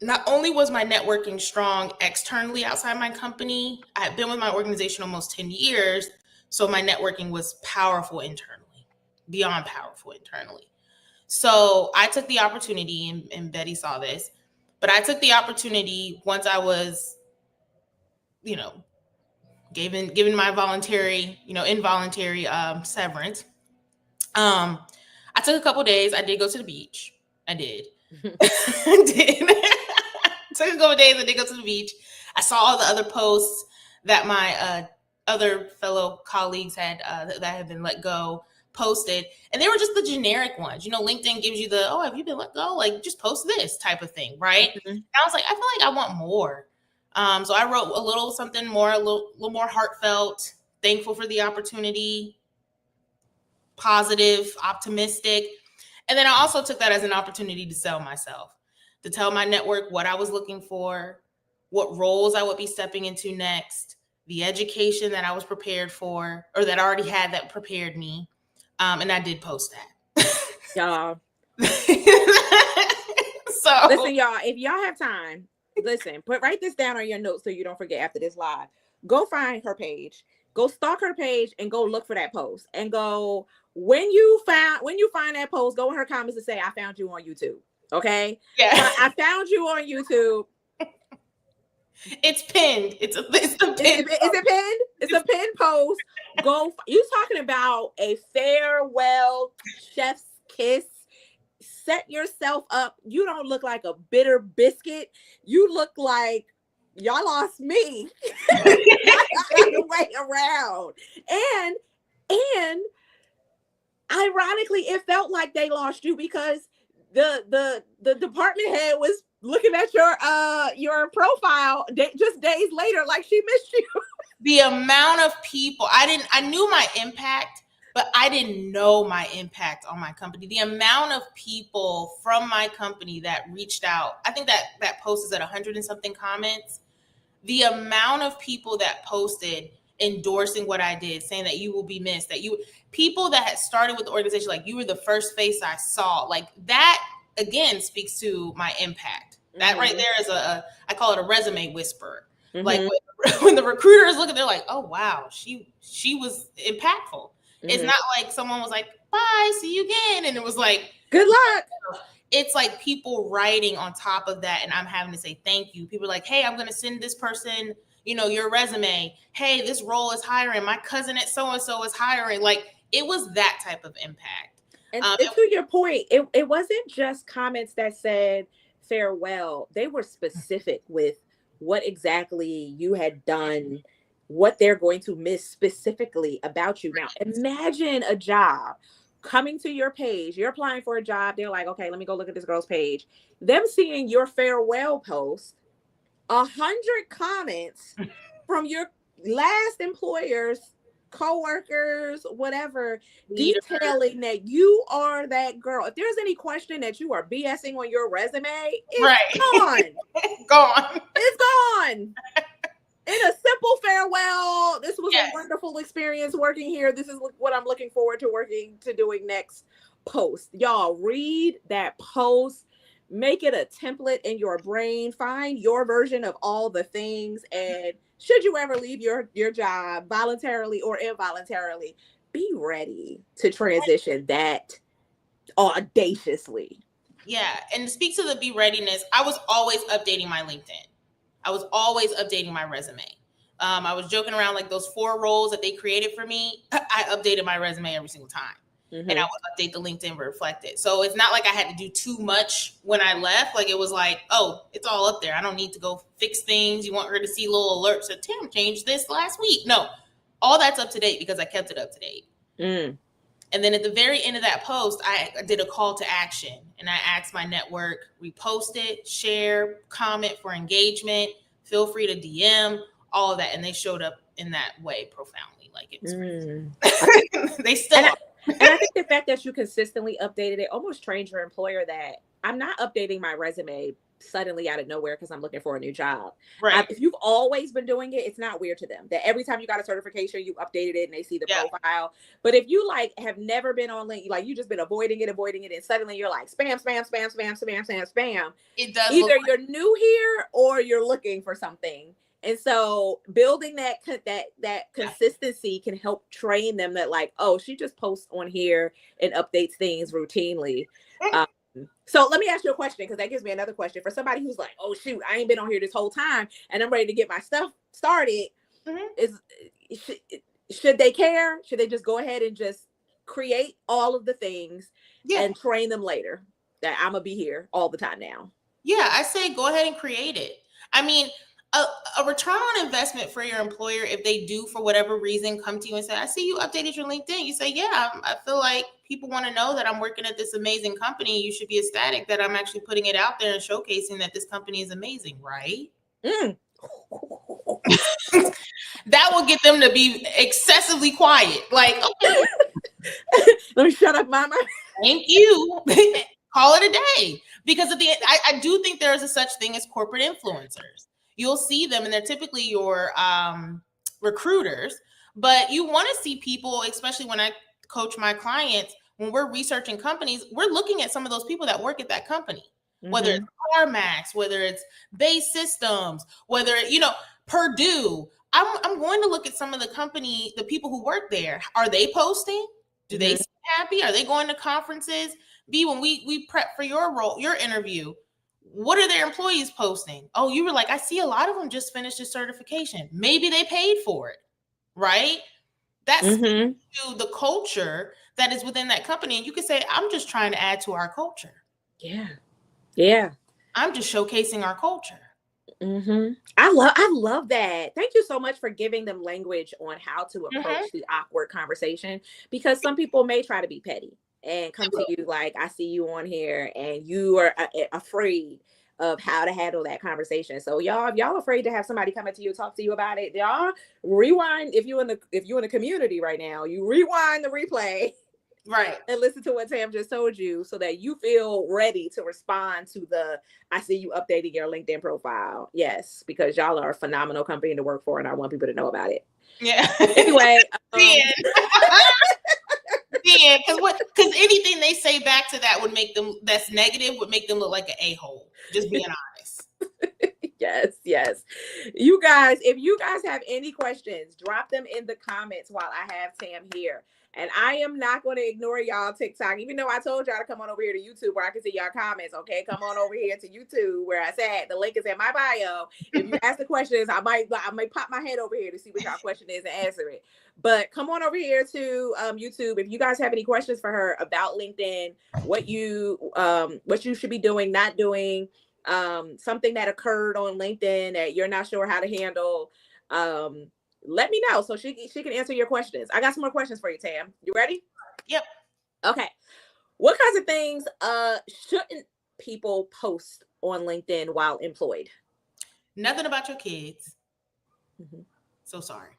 not only was my networking strong externally outside my company, I had been with my organization almost 10 years. So my networking was powerful internally, beyond powerful internally. So I took the opportunity, and Betty saw this, but I took the opportunity once I was, given my voluntary, involuntary severance. I took a couple of days. I did go to the beach. I did. I did. Took a couple of days. I did go to the beach. I saw all the other posts that my other fellow colleagues had that had been let go posted, and they were just the generic ones. You know, LinkedIn gives you the, oh, have you been let go? Like, just post this type of thing, right?
Mm-hmm.
And I was like, I feel like I want more. So I wrote a little something more, a little more heartfelt, thankful for the opportunity, positive, optimistic. And then I also took that as an opportunity to sell myself, to tell my network what I was looking for, what roles I would be stepping into next, the education that I was prepared for, or that I already had that prepared me. And I did post that.
Y'all.
So
listen, y'all, if y'all have time, listen, write this down on your notes so you don't forget after this live. Go find her page. Go stalk her page and go look for that post. And go, when you find that post, go in her comments and say, I found you on YouTube. Okay?
Yeah.
I found you on YouTube.
It's pinned. It's a pin.
Is it pinned? It's a pinned post. You talking about a farewell chef's kiss. Set yourself up. You don't look like a bitter biscuit. You look like y'all lost me. The way around. And ironically, it felt like they lost you because the department head was looking at your profile just days later like she missed you.
The amount of people, I knew my impact, but I didn't know my impact on my company. The amount of people from my company that reached out, I think that post is at 100 and something comments. The amount of people that posted endorsing what I did, saying that you will be missed, people that had started with the organization, like, you were the first face I saw, like, that again speaks to my impact. That right there is I call it a resume whisperer. Mm-hmm. Like when the recruiter is looking, they're like, oh wow, she was impactful. Mm-hmm. It's not like someone was like, bye, see you again. And it was like,
good luck.
It's like people writing on top of that, and I'm having to say thank you. People are like, hey, I'm going to send this person, your resume. Hey, this role is hiring. My cousin at so-and-so is hiring. Like, it was that type of impact.
And to your point, it wasn't just comments that said farewell. They were specific with what exactly you had done, what they're going to miss specifically about you. Now, imagine a job coming to your page. You're applying for a job. They're like, okay, let me go look at this girl's page. Them seeing your farewell post, 100 comments from your last employers, co-workers, whatever, detailing that you are that girl. If there's any question that you are BSing on your resume, it's gone.
Gone.
It's gone. In a simple farewell, this was a wonderful experience working here. This is what I'm looking forward to doing next post. Y'all read that post, make it a template in your brain, find your version of all the things. And should you ever leave your job voluntarily or involuntarily, be ready to transition that audaciously.
Yeah. And to speak to the be readiness, I was always updating my LinkedIn. I was always updating my resume. I was joking around, like, those 4 roles that they created for me, I updated my resume every single time. Mm-hmm. And I would update the LinkedIn to reflect it. So it's not like I had to do too much when I left. Like, it was like, oh, it's all up there. I don't need to go fix things. You want her to see little alerts that Tam changed this last week. No, all that's up to date because I kept it up to date. Mm. And then at the very end of that post, I did a call to action, and I asked my network, repost it, share, comment for engagement, feel free to DM, all of that. And they showed up in that way profoundly. Like, it was crazy. They still are.
And I think the fact that you consistently updated it almost trained your employer that I'm not updating my resume suddenly out of nowhere because I'm looking for a new job.
Right.
If you've always been doing it, it's not weird to them that every time you got a certification, you updated it and they see the profile. But if you have never been on LinkedIn, like, you just been avoiding it, and suddenly you're like spam.
It does.
Either you're new here or you're looking for something. And so building that consistency can help train them that, like, oh, she just posts on here and updates things routinely. So let me ask you a question, because that gives me another question. For somebody who's like, oh, shoot, I ain't been on here this whole time and I'm ready to get my stuff started. Mm-hmm. Should they care? Should they just go ahead and just create all of the things and train them later that I'm going to be here all the time now?
Yeah, I say go ahead and create it. I mean, a return on investment for your employer, if they do for whatever reason come to you and say, I see you updated your LinkedIn. You say, yeah, I feel like people want to know that I'm working at this amazing company. You should be ecstatic that I'm actually putting it out there and showcasing that this company is amazing, right?
Mm.
That will get them to be excessively quiet. Like, okay,
let me shut up, mama.
Thank you. Call it a day. Because at the end, I do think there is a such thing as corporate influencers. You'll see them, and they're typically your recruiters. But you want to see people, especially when I coach my clients, when we're researching companies, we're looking at some of those people that work at that company, whether it's CarMax, whether it's Base Systems, whether, Purdue. I'm going to look at some of the people who work there. Are they posting? Do they seem happy? Are they going to conferences? B, when we prep for your role, your interview, what are their employees posting? Oh, you were like, I see a lot of them just finished a certification. Maybe they paid for it, right? That's to the culture that is within that company. And you could say, I'm just trying to add to our culture.
Yeah. Yeah.
I'm just showcasing our culture.
I love that. Thank you so much for giving them language on how to approach the awkward conversation, because some people may try to be petty and come to you like, I see you on here, and you are afraid of how to handle that conversation. So y'all, if y'all afraid to have somebody come up to you, talk to you about it, y'all rewind. If you're in the community right now, you rewind the replay.
Right.
And listen to what Tam just told you so that you feel ready to respond to I see you updating your LinkedIn profile. Yes, because y'all are a phenomenal company to work for, and I want people to know about it.
Yeah.
Anyway.
Yeah, because anything they say back to that that's negative would make them look like an a-hole. Just being honest.
Yes. You guys, if you guys have any questions, drop them in the comments while I have Tam here. And I am not going to ignore y'all TikTok, even though I told y'all to come on over here to YouTube where I can see y'all comments. Okay, come on over here to YouTube where I said the link is in my bio. If you ask the questions, I might pop my head over here to see what y'all question is and answer it. But come on over here to YouTube if you guys have any questions for her about LinkedIn, what you should be doing, not doing, something that occurred on LinkedIn that you're not sure how to handle. Let me know so she can answer your questions. I got some more questions for you, Tam. You ready?
Yep.
Okay. What kinds of things shouldn't people post on LinkedIn while employed?
Nothing about your kids. So sorry.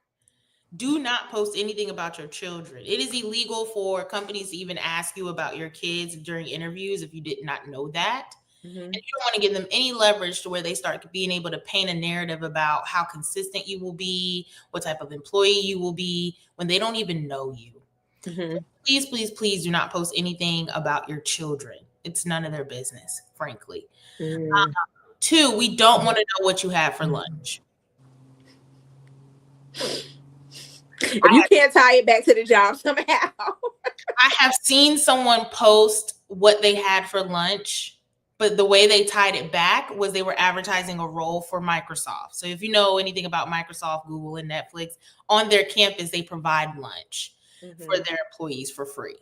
Do not post anything about your children. It is illegal for companies to even ask you about your kids during interviews if you did not know that. And you don't want to give them any leverage to where they start being able to paint a narrative about how consistent you will be, what type of employee you will be when they don't even know you. So please do not post anything about your children. It's none of their business, frankly. 2, we don't want to know what you had for lunch.
If you can't tie it back to the job somehow.
I have seen someone post what they had for lunch, but the way they tied it back was they were advertising a role for Microsoft. So if you know anything about Microsoft, Google, and Netflix, on their campus, they provide lunch for their employees for free.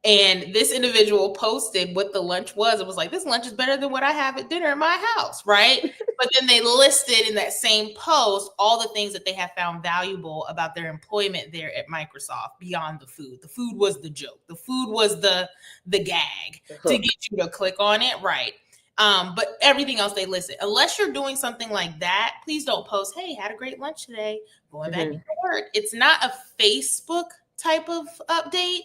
And this individual posted what the lunch was. It was like, this lunch is better than what I have at dinner in my house, right? But then they listed in that same post all the things that they have found valuable about their employment there at Microsoft beyond the food. The food was the joke. The food was the gag to get you to click on it, right? But everything else they listed. Unless you're doing something like that, please don't post, hey, had a great lunch today, going back to work. It's not a Facebook type of update.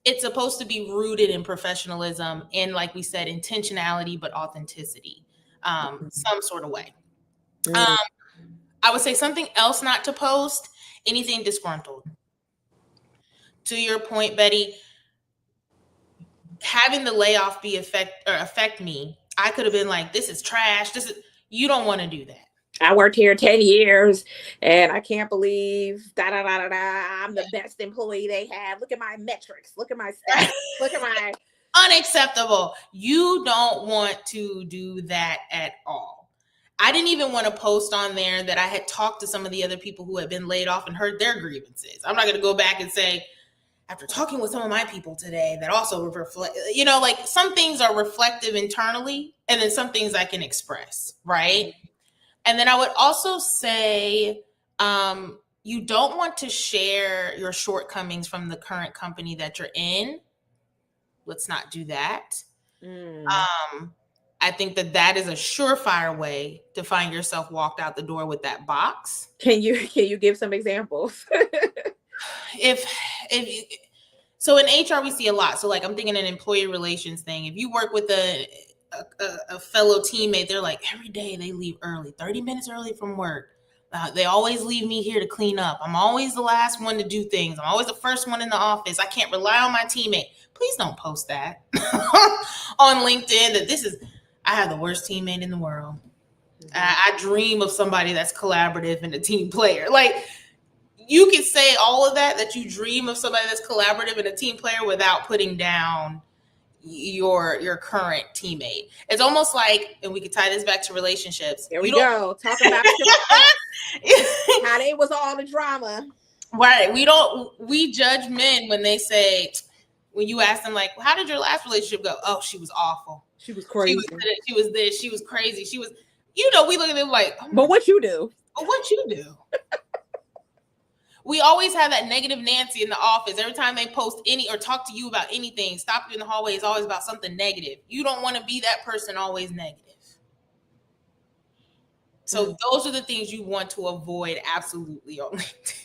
It's supposed to be rooted in professionalism and, like we said, intentionality, but authenticity, some sort of way. I would say something else not to post, anything disgruntled. To your point, Betty, having the layoff affect me, I could have been like, this is trash. You don't want to do that.
I worked here 10 years and I can't believe I'm the best employee they have. Look at my metrics. Look at my stats. Look at my
unacceptable. You don't want to do that at all. I didn't even want to post on there that I had talked to some of the other people who had been laid off and heard their grievances. I'm not going to go back and say, after talking with some of my people today, that also reflect, like some things are reflective internally and then some things I can express, right? And then I would also say, you don't want to share your shortcomings from the current company that you're in. Let's not do that. I think that is a surefire way to find yourself walked out the door with that box.
Can you give some examples?
So in HR we see a lot. So like I'm thinking an employee relations thing. If you work with a fellow teammate, they're like every day they leave early, 30 minutes early from work. They always leave me here to clean up. I'm always the last one to do things. I'm always the first one in the office. I can't rely on my teammate. Please don't post that on LinkedIn that I have the worst teammate in the world. I dream of somebody that's collaborative and a team player. Like you can say all of that you dream of somebody that's collaborative and a team player without putting down your current teammate. It's almost like, and we could tie this back to relationships.
There we go. Talk about how they was all the drama.
Right. We judge men when they say, when you ask them like, how did your last relationship go? Oh, she was awful.
She was crazy.
She was this. She was crazy. She was, we look at them like, oh,
but what you do?
But what you do? We always have that negative Nancy in the office. Every time they post or talk to you about anything, stop you in the hallway, is always about something negative. You don't want to be that person always negative. So those are the things you want to avoid absolutely on LinkedIn.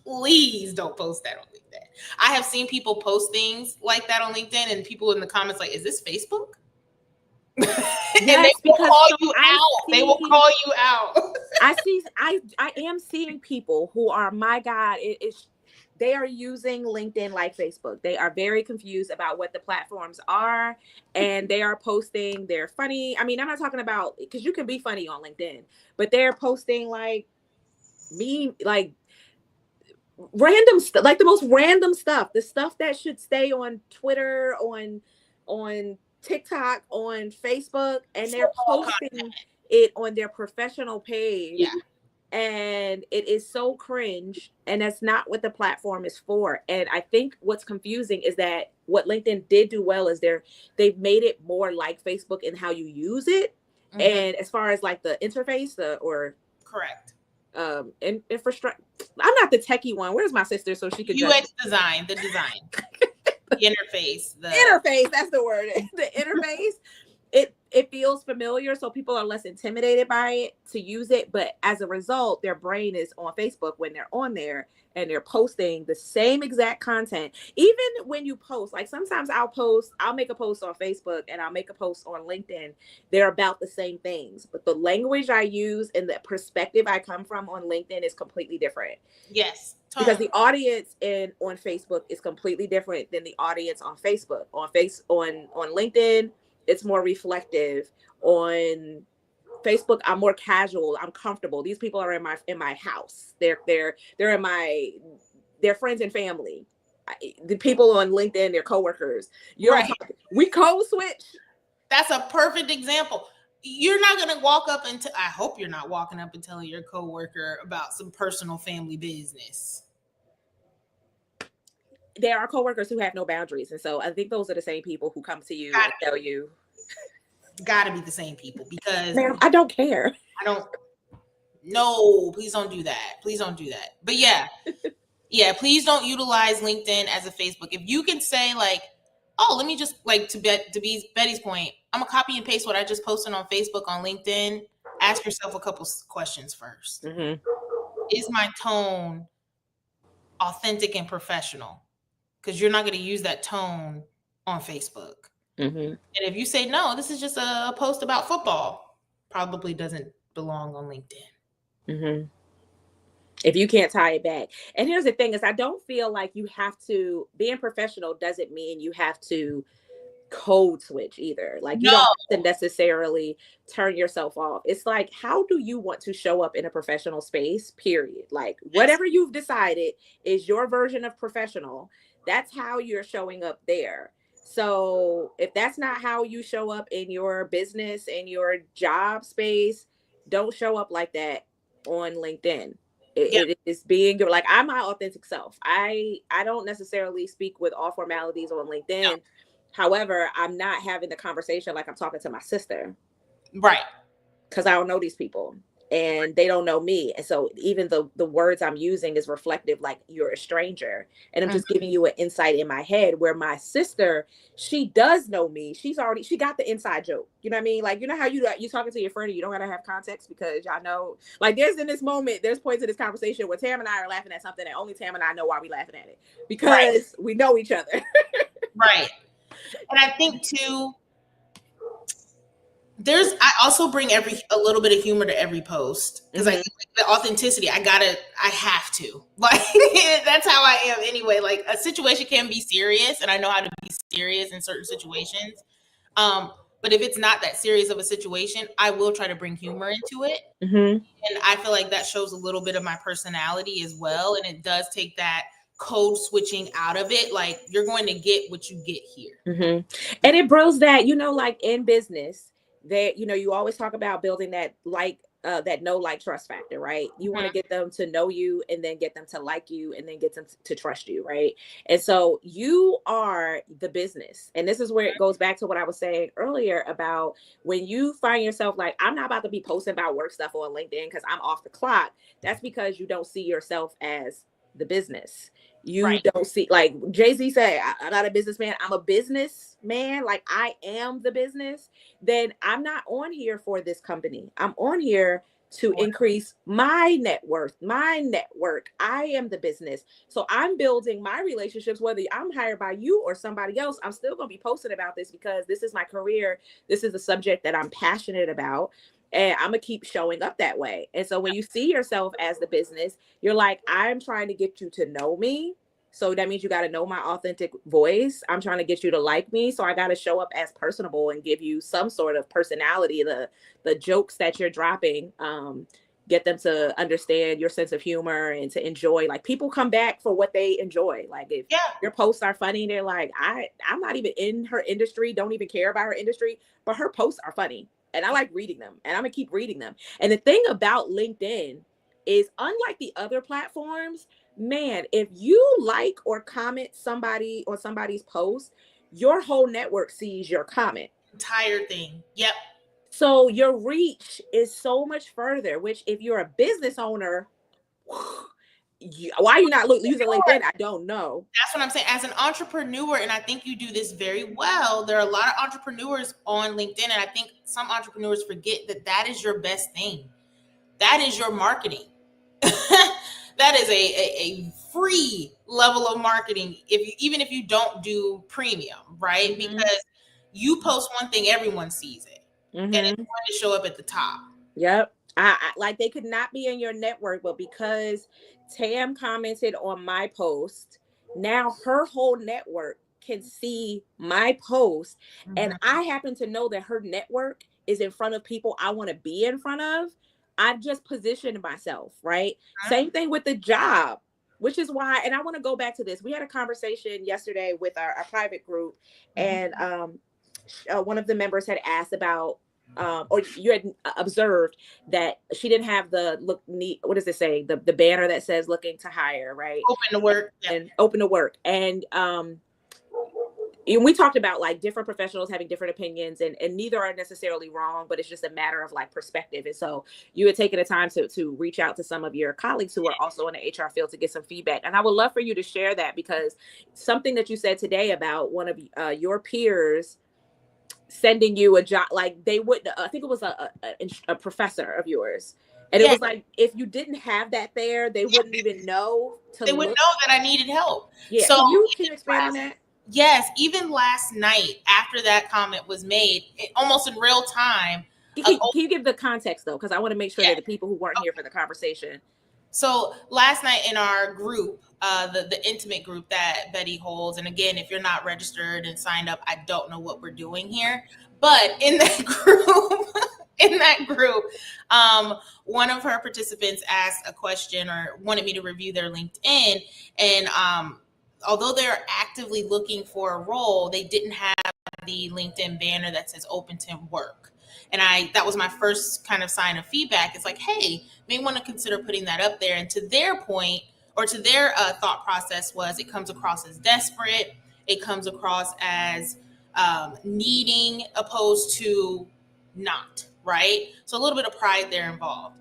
Please don't post that on LinkedIn. I have seen people post things like that on LinkedIn and people in the comments like, is this Facebook? And
yes,
they will call you out. They will call you out.
I am seeing people who are, my God, they are using LinkedIn like Facebook. They are very confused about what the platforms are, and they are posting. They're funny. I mean, I'm not talking about, because you can be funny on LinkedIn, but they're posting like random stuff, like the most random stuff, the stuff that should stay on Twitter, on TikTok, on Facebook, and they're posting it on their professional page.
Yeah.
And it is so cringe, and that's not what the platform is for. And I think what's confusing is that what LinkedIn did do well is they've made it more like Facebook in how you use it. Mm-hmm. And as far as like the interface,
correct.
Infrastructure. I'm not the techie one. Where's my sister so she could
UX design, the design. The interface.
Interface, that's the word. The interface. It feels familiar, so people are less intimidated by it to use it. But as a result, their brain is on Facebook when they're on there, and they're posting the same exact content. Even when you post, like sometimes I'll make a post on Facebook and I'll make a post on LinkedIn. They're about the same things, but the language I use and the perspective I come from on LinkedIn is completely different.
Yes.
Totally. Because the audience on Facebook is completely different than the audience on Facebook. On LinkedIn, it's more reflective. On Facebook, I'm more casual. I'm comfortable. These people are in my house. They're friends and family. The people on LinkedIn, they're coworkers.
Right.
We code switch.
That's a perfect example. You're not going to walk up and I hope you're not walking up and telling your coworker about some personal family business.
There are coworkers who have no boundaries. And so I think those are the same people who come to you and tell you.
Gotta be the same people, because
ma'am, I don't care.
No, please don't do that. Please don't do that. But yeah, please don't utilize LinkedIn as a Facebook. If you can say like, oh, let me just like to Betty's point, I'm gonna copy and paste what I just posted on Facebook on LinkedIn. Ask yourself a couple questions first. Mm-hmm. Is my tone authentic and professional? Because you're not going to use that tone on Facebook. Mm-hmm. And if you say, no, this is just a post about football, probably doesn't belong on LinkedIn.
Mm-hmm. If you can't tie it back. And here's the thing is I don't feel like you have to, being professional doesn't mean you have to code switch either. Like you don't have to necessarily turn yourself off. It's like, how do you want to show up in a professional space, period? Like whatever you've decided is your version of professional. That's how you're showing up there. So if that's not how you show up in your business and your job space, don't show up like that on LinkedIn. It is being like, I'm my authentic self. I don't necessarily speak with all formalities on LinkedIn. No. However, I'm not having the conversation like I'm talking to my sister.
Right.
Because I don't know these people. and they don't know me. And so even the words I'm using is reflective, like you're a stranger. And I'm just giving you an insight in my head, where my sister, she does know me. She got the inside joke. You know what I mean? Like, you know how you talking to your friend and you don't gotta have context because y'all know, like there's points in this conversation where Tam and I are laughing at something and only Tam and I know why we laughing at it, because we know each other.
Right. And I think too, I also bring a little bit of humor to every post, because I think the authenticity, I have to, like, that's how I am anyway. Like, a situation can be serious and I know how to be serious in certain situations. But if it's not that serious of a situation, I will try to bring humor into it. And I feel like that shows a little bit of my personality as well. And it does take that code switching out of it. Like, you're going to get what you get here.
And it bros that, like in business, that, you always talk about building that that know, like, trust factor, right? You want to get them to know you and then get them to like you and then get them to trust you, right? And so you are the business. And this is where it goes back to what I was saying earlier about when you find yourself like, I'm not about to be posting about work stuff on LinkedIn because I'm off the clock. That's because you don't see yourself as the business. You don't see, like Jay-Z said, I'm not a businessman, I'm a businessman. Like, I am the business. Then I'm not on here for this company. I'm on here to increase my net worth, my network. I am the business. So I'm building my relationships, whether I'm hired by you or somebody else. I'm still going to be posting about this because this is my career. This is a subject that I'm passionate about. And I'm going to keep showing up that way. And so when you see yourself as the business, you're like, I'm trying to get you to know me. So that means you got to know my authentic voice. I'm trying to get you to like me. So I got to show up as personable and give you some sort of personality. The jokes that you're dropping, get them to understand your sense of humor and to enjoy. Like, people come back for what they enjoy. Like, if your posts are funny, they're like, I'm not even in her industry, don't even care about her industry, but her posts are funny. And I like reading them, and I'm going to keep reading them. And the thing about LinkedIn is, unlike the other platforms, man, if you like or comment somebody or somebody's post, your whole network sees your comment.
Entire thing. Yep.
So your reach is so much further, which if you're a business owner, why are you not using LinkedIn? I don't know.
That's what I'm saying. As an entrepreneur, and I think you do this very well, there are a lot of entrepreneurs on LinkedIn, and I think some entrepreneurs forget that is your best thing. That is your marketing. That is a free level of marketing, even if you don't do premium, right? Because you post one thing, everyone sees it, and it's going to show up at the top.
Yep. I like, they could not be in your network, but because Tam commented on my post, now her whole network can see my post. And I happen to know that her network is in front of people I want to be in front of. I've just positioned myself, right? Same thing with the job, which is why, and I want to go back to this. We had a conversation yesterday with our private group, and one of the members had asked about, or you had observed that she didn't have the what does it say? The banner that says looking to hire, right?
Open to work.
And open to work. And we talked about like different professionals having different opinions, and neither are necessarily wrong, but it's just a matter of like perspective. And so you had taken the time to reach out to some of your colleagues who are also in the HR field to get some feedback. And I would love for you to share that, because something that you said today about one of your peers sending you a job, like they wouldn't, I think it was a professor of yours. And it was like, if you didn't have that there, they wouldn't even know.
They wouldn't know that I needed help.
Yeah. So can you expand on that?
Yes. Even last night, after that comment was made, almost in real time.
Can you give the context though? Because I want to make sure that the people who weren't here for the conversation.
So last night in our group, the intimate group that Betty holds, and again, if you're not registered and signed up, I don't know what we're doing here. But in that group, one of her participants asked a question or wanted me to review their LinkedIn, and although they're actively looking for a role, they didn't have the LinkedIn banner that says open to work. And that was my first kind of sign of feedback. It's like, hey, may want to consider putting that up there. And to their point, or to their thought process was, it comes across as desperate. It comes across as needing opposed to not, right? So a little bit of pride there involved.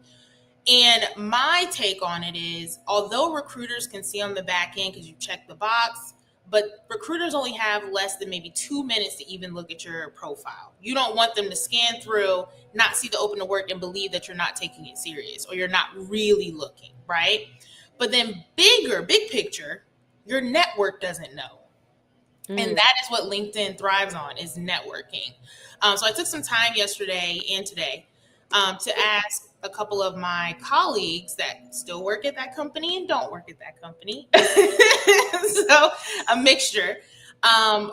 And my take on it is, although recruiters can see on the back end because you check the box, but recruiters only have less than maybe 2 minutes to even look at your profile. You don't want them to scan through, not see the open to work, and believe that you're not taking it serious or you're not really looking, right? But then big picture, your network doesn't know. And that is what LinkedIn thrives on, is networking. So I took some time yesterday and today to ask a couple of my colleagues that still work at that company and don't work at that company. So a mixture,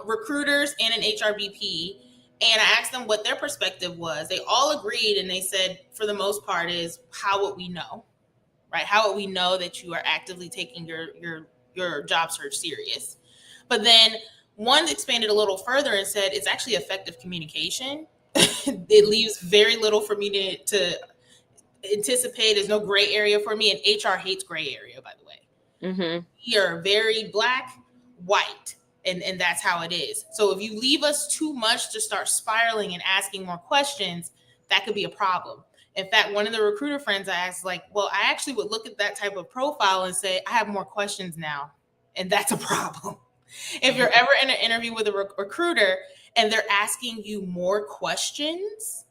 recruiters and an HRBP. And I asked them what their perspective was. They all agreed, and they said, for the most part, is how would we know, right? How would we know that you are actively taking your job search serious? But then one expanded a little further and said it's actually effective communication. It leaves very little for me to anticipate. There's no gray area for me, and HR hates gray area, by the way. You're very black, white, and that's how it is. So if you leave us too much to start spiraling and asking more questions, that could be a problem. In fact, one of the recruiter friends I asked, like, well, I actually would look at that type of profile and say, I have more questions now, and that's a problem. If you're ever in an interview with a recruiter and they're asking you more questions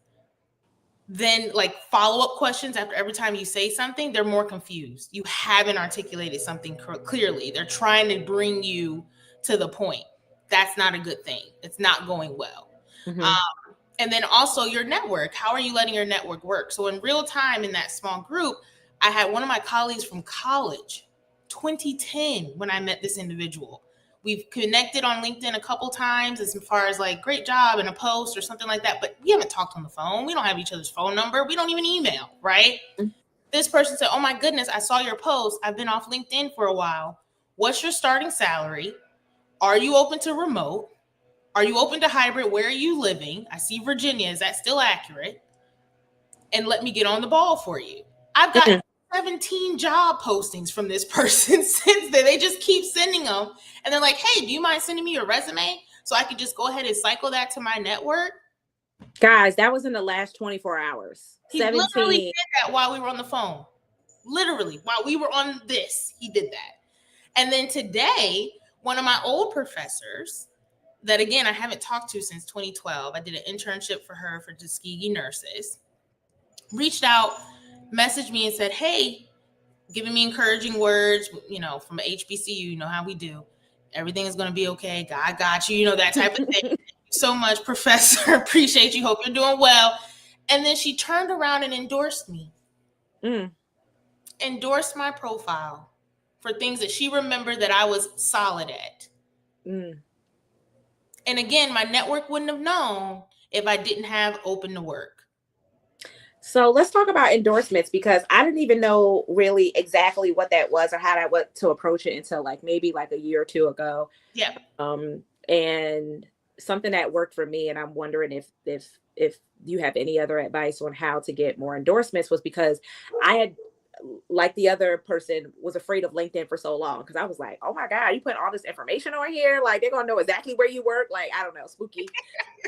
than like follow-up questions after every time you say something, they're more confused. You haven't articulated something clearly. They're trying to bring you to the point. That's not a good thing. It's not going well. And then also your network. How are you letting your network work? So in real time in that small group, I had one of my colleagues from college, 2010, when I met this individual. We've connected on LinkedIn a couple times as far as like great job and a post or something like that, but we haven't talked on the phone. We don't have each other's phone number. We don't even email, right? This person said, oh my goodness, I saw your post. I've been off LinkedIn for a while. What's your starting salary? Are you open to remote? Are you open to hybrid? Where are you living? I see Virginia. Is that still accurate? And let me get on the ball for you. I've got 17 job postings from this person since then. They just keep sending them. And they're like, hey, do you mind sending me your resume so I could just go ahead and cycle that to my network?
Guys, that was in the last 24 hours.
He literally did that while we were on the phone. Literally, while we were on this, he did that. And then today, one of my old professors that, again, I haven't talked to since 2012. I did an internship for her for Tuskegee nurses. Reached out, messaged me and said, hey, giving me encouraging words, you know, from HBCU, you know how we do. Everything is going to be okay. God got you, you know, that type of thing. Thank you so much, Professor. Appreciate you. Hope you're doing well. And then she turned around and endorsed me. Endorsed my profile for things that she remembered that I was solid at. And again, my network wouldn't have known if I didn't have open to work.
So let's talk about endorsements, because I didn't even know really exactly what that was or how I went to approach it until like maybe like a year or two ago.
Yeah.
And something that worked for me, and I'm wondering if you have any other advice on how to get more endorsements, was because I had, like the other person, was afraid of LinkedIn for so long, because I was like, oh my God, you put all this information on here, like they're gonna know exactly where you work. Like, I don't know, spooky.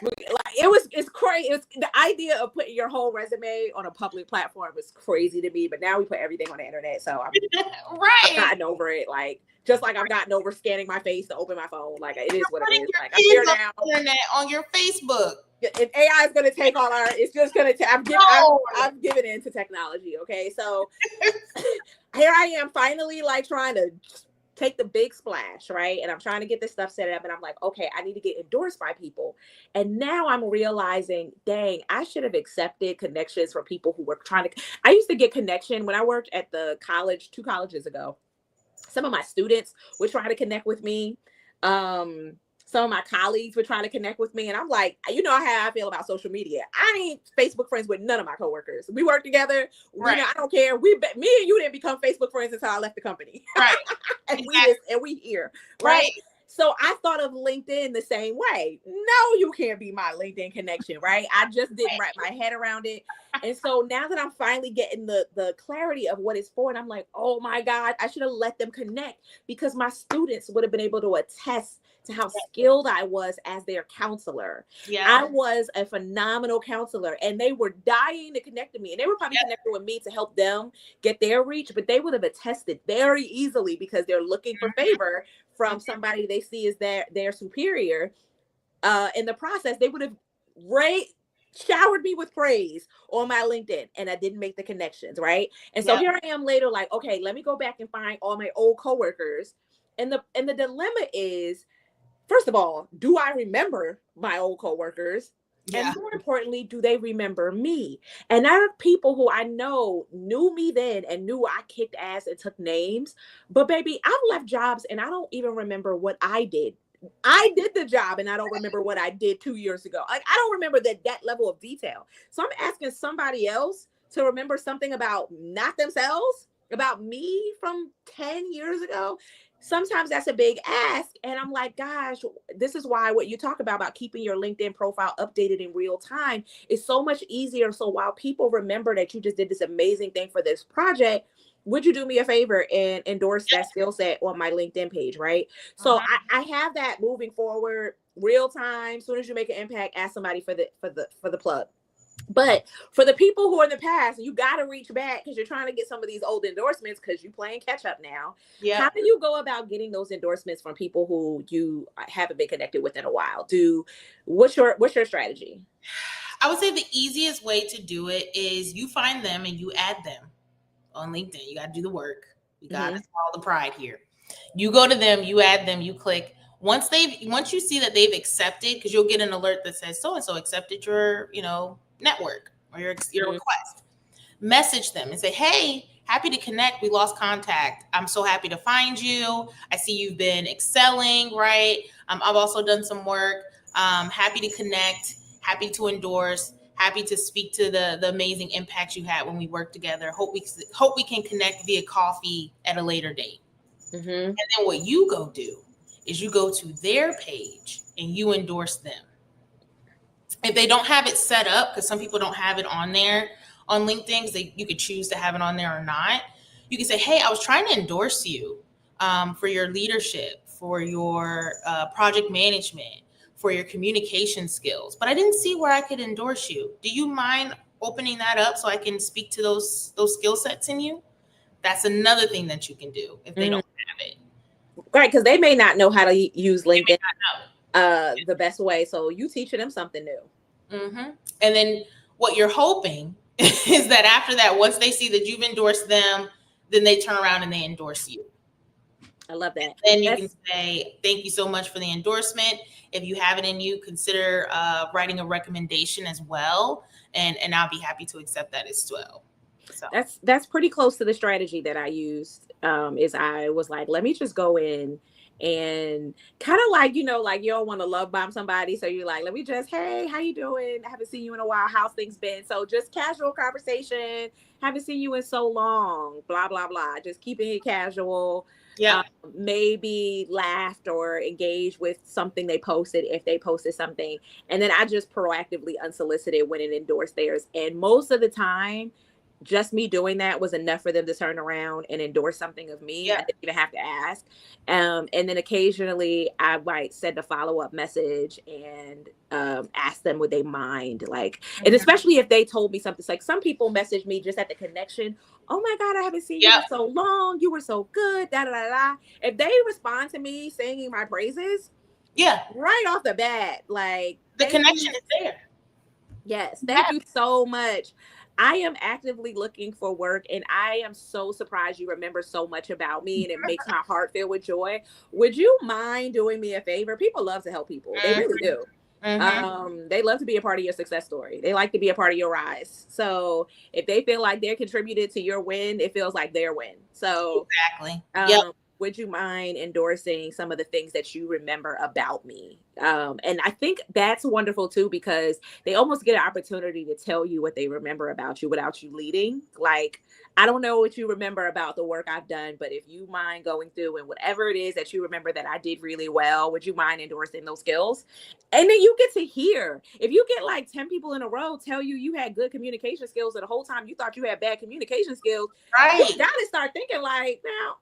Like, it's crazy. It's the idea of putting your whole resume on a public platform is crazy to me. But now we put everything on the internet, so I've gotten over it. Like, just like I've gotten over scanning my face to open my phone. Like, it is what it is. Like, I'm here now.
Internet on your Facebook.
If AI is going to take all our, it's just going to, I've given in to technology. Okay. So here I am finally like trying to take the big splash. Right. And I'm trying to get this stuff set up, and I'm like, okay, I need to get endorsed by people. And now I'm realizing, dang, I should have accepted connections from people who were trying to, I used to get connection when I worked at the college, 2 colleges ago. Some of my students would try to connect with me. Some of my colleagues were trying to connect with me, and I'm like, you know how I feel about social media. I ain't Facebook friends with none of my coworkers. We work together.
Right.
I don't care. Me and you didn't become Facebook friends until I left the company.
Right.
And we here.
Right.
So I thought of LinkedIn the same way. No, you can't be my LinkedIn connection, right? I just didn't wrap my head around it. And so now that I'm finally getting the clarity of what it's for, and I'm like, oh my God, I should have let them connect, because my students would have been able to attest to how skilled I was as their counselor.
Yeah.
I was a phenomenal counselor, and they were dying to connect to me, and they were probably connected with me to help them get their reach, but they would have attested very easily because they're looking for favor from somebody they see as their superior. In the process, they would have showered me with praise on my LinkedIn, and I didn't make the connections, right? And so here I am later, like, okay, let me go back and find all my old coworkers. And the dilemma is, first of all, do I remember my old coworkers? Yeah. And more importantly, do they remember me? And there are people who I know knew me then and knew I kicked ass and took names. But baby, I've left jobs and I don't even remember what I did. I did the job and I don't remember what I did 2 years ago. Like, I don't remember that level of detail. So I'm asking somebody else to remember something about not themselves, about me from 10 years ago. Sometimes that's a big ask. And I'm like, gosh, this is why what you talk about keeping your LinkedIn profile updated in real time is so much easier. So while people remember that you just did this amazing thing for this project, would you do me a favor and endorse that skill set on my LinkedIn page, right? So I have that moving forward, real time. As soon as you make an impact, ask somebody for the plug. But for the people who are in the past, you got to reach back because you're trying to get some of these old endorsements because you're playing catch up now. Yeah. How do you go about getting those endorsements from people who you haven't been connected with in a while? What's your strategy?
I would say the easiest way to do it is you find them and you add them on LinkedIn. You got to do the work. You got to swallow the pride here. You go to them, you add them, you click. Once you see that they've accepted, because you'll get an alert that says so and so accepted your, network or your request. Message them and say, hey, happy to connect. We lost contact. I'm so happy to find you. I see you've been excelling, right? I've also done some work. Happy to connect. Happy to endorse. Happy to speak to the amazing impact you had when we worked together. Hope we can connect via coffee at a later date. Mm-hmm. And then what you go do is you go to their page and you endorse them. If they don't have it set up, because some people don't have it on there on LinkedIn, you could choose to have it on there or not. You can say, hey, I was trying to endorse you for your leadership, for your project management, for your communication skills, but I didn't see where I could endorse you. Do you mind opening that up so I can speak to those skill sets in you? That's another thing that you can do if they don't have it.
Right, because they may not know how to use LinkedIn the best way. So you teaching them something new.
Mm-hmm. And then what you're hoping is that after that, once they see that you've endorsed them, then they turn around and they endorse you.
I love that.
And then you can say, thank you so much for the endorsement. If you have it in you, consider writing a recommendation as well. And I'll be happy to accept that as well. So
that's pretty close to the strategy that I used. Is I was like, let me just go in and kind of like, you don't want to love bomb somebody. So you're like, let me just, hey, how you doing? I haven't seen you in a while. How's things been? So just casual conversation. Haven't seen you in so long, blah, blah, blah. Just keeping it casual.
Yeah.
Maybe laughed or engaged with something they posted if they posted something. And then I just proactively unsolicited went and endorsed theirs. And most of the time, just me doing that was enough for them to turn around and endorse something of me. Yeah. I didn't even have to ask. And then occasionally I might send a follow-up message and ask them would they mind, and especially if they told me something. It's like some people message me just at the connection. Oh my God, I haven't seen you in so long. You were so good. Da, da, da, da. If they respond to me singing my praises, right off the bat,
the connection is there.
Yes. Thank you so much. I am actively looking for work, and I am so surprised you remember so much about me, and it makes my heart fill with joy. Would you mind doing me a favor? People love to help people. They really do. Mm-hmm. They love to be a part of your success story. They like to be a part of your rise. So if they feel like they're contributed to your win, it feels like their win. So
exactly.
Would you mind endorsing some of the things that you remember about me? And I think that's wonderful too, because they almost get an opportunity to tell you what they remember about you without you leading. I don't know what you remember about the work I've done, but if you mind going through and whatever it is that you remember that I did really well, would you mind endorsing those skills? And then you get to hear, if you get 10 people in a row tell you had good communication skills and the whole time you thought you had bad communication skills,
right?
You gotta start thinking now,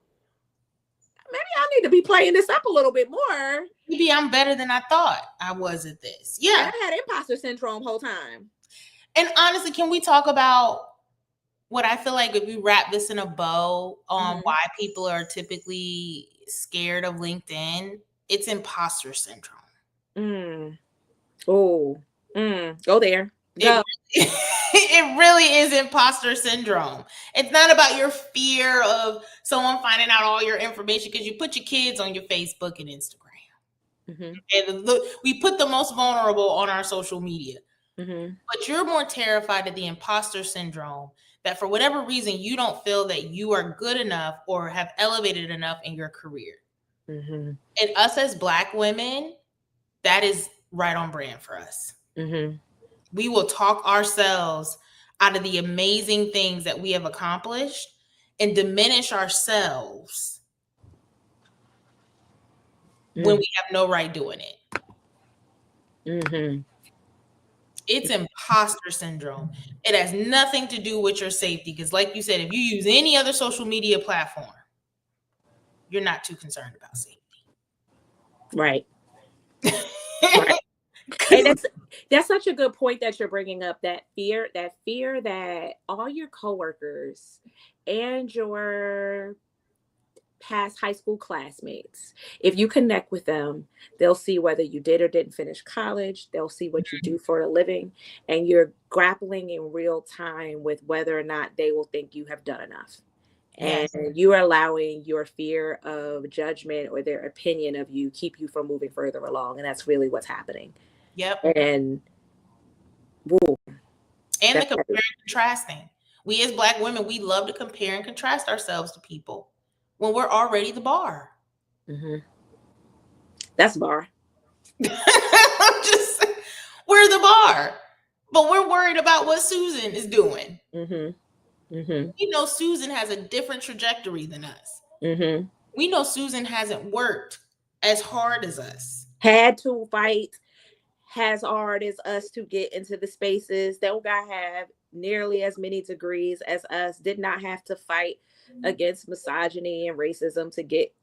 maybe I need to be playing this up a little bit more.
Maybe I'm better than I thought I was at this. Yeah.
And I had imposter syndrome whole time.
And honestly, can we talk about what I feel like if we wrap this in a bow on why people are typically scared of LinkedIn? It's imposter syndrome.
Go there. Go.
It really is imposter syndrome. It's not about your fear of someone finding out all your information because you put your kids on your Facebook and Instagram. And we put the most vulnerable on our social media. But you're more terrified of the imposter syndrome that for whatever reason, you don't feel that you are good enough or have elevated enough in your career. And us as Black women, that is right on brand for us. We will talk ourselves out of the amazing things that we have accomplished and diminish ourselves when we have no right doing it. It's imposter syndrome. It has nothing to do with your safety because, like you said, if you use any other social media platform, you're not too concerned about safety.
Right. Right. And that's such a good point that you're bringing up, that fear that all your coworkers and your past high school classmates, if you connect with them, they'll see whether you did or didn't finish college, they'll see what you do for a living, and you're grappling in real time with whether or not they will think you have done enough. And you are allowing your fear of judgment or their opinion of you keep you from moving further along. And that's really what's happening. And
the comparing and contrasting. We as Black women, we love to compare and contrast ourselves to people when we're already the bar.
That's bar.
We're the bar. But we're worried about what Susan is doing. We know Susan has a different trajectory than us. We know Susan hasn't worked as hard as us.
Had to fight as hard as us to get into the spaces. Don't got have nearly as many degrees as us. Did not have to fight against misogyny and racism to get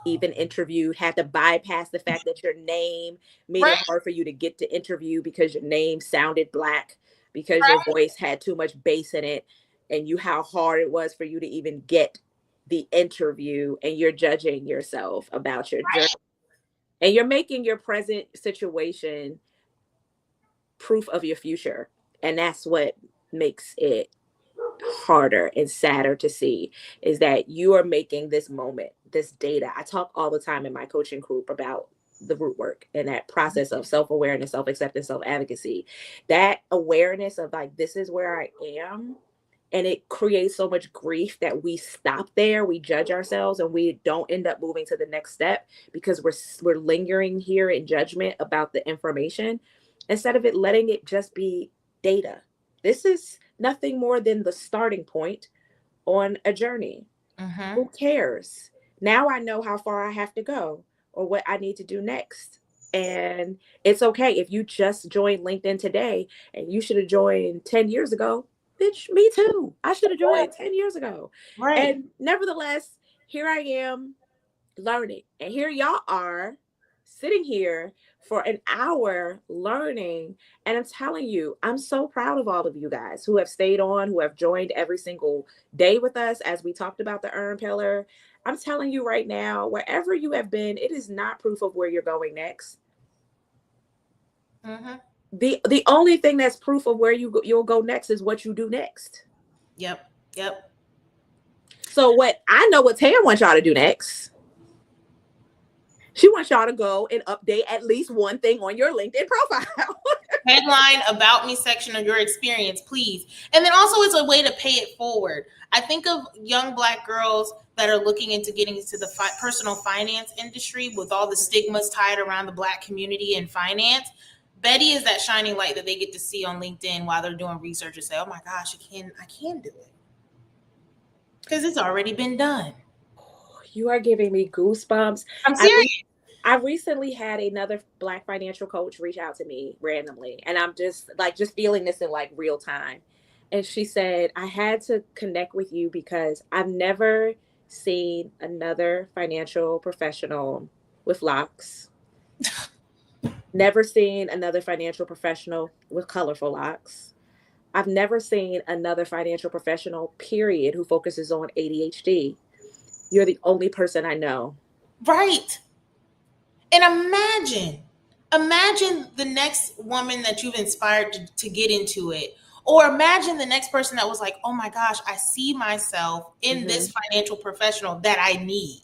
even interviewed. Had to bypass the fact that your name made it hard for you to get to interview because your name sounded Black, because your voice had too much bass in it, and how hard it was for you to even get the interview, and you're judging yourself about your journey. And you're making your present situation proof of your future. And that's what makes it harder and sadder to see, is that you are making this moment, this data. I talk all the time in my coaching group about the root work and that process of self-awareness, self-acceptance, self-advocacy, that awareness of like, this is where I am. And it creates so much grief that we stop there, we judge ourselves, and we don't end up moving to the next step because we're lingering here in judgment about the information instead of letting it just be data. This is nothing more than the starting point on a journey. Who cares? Now I know how far I have to go or what I need to do next. And it's okay if you just joined LinkedIn today and you should have joined 10 years ago. Bitch, me too. I should have joined 10 years ago. And nevertheless, here I am learning. And here y'all are sitting here for an hour learning. And I'm telling you, I'm so proud of all of you guys who have stayed on, who have joined every single day with us as we talked about the earn pillar. I'm telling you right now, wherever you have been, it is not proof of where you're going next. The only thing that's proof of where you'll go next is what you do next.
Yep.
So what I know what Tam wants y'all to do next. She wants y'all to go and update at least one thing on your LinkedIn profile.
Headline, about me section of your experience, please. And then also it's a way to pay it forward. I think of young Black girls that are looking into getting into the personal finance industry with all the stigmas tied around the Black community and finance. Betty is that shining light that they get to see on LinkedIn while they're doing research and say, oh my gosh, I can do it. Because it's already been done.
You are giving me goosebumps.
I'm serious.
I recently had another Black financial coach reach out to me randomly. And I'm just feeling this in like real time. And she said, I had to connect with you because I've never seen another financial professional with locks. Never seen another financial professional with colorful locks. I've never seen another financial professional, period, who focuses on ADHD. You're the only person I know.
Right. And imagine the next woman that you've inspired to get into it. Or imagine the next person that was like, oh my gosh, I see myself in
Hmm.
this financial professional that I need.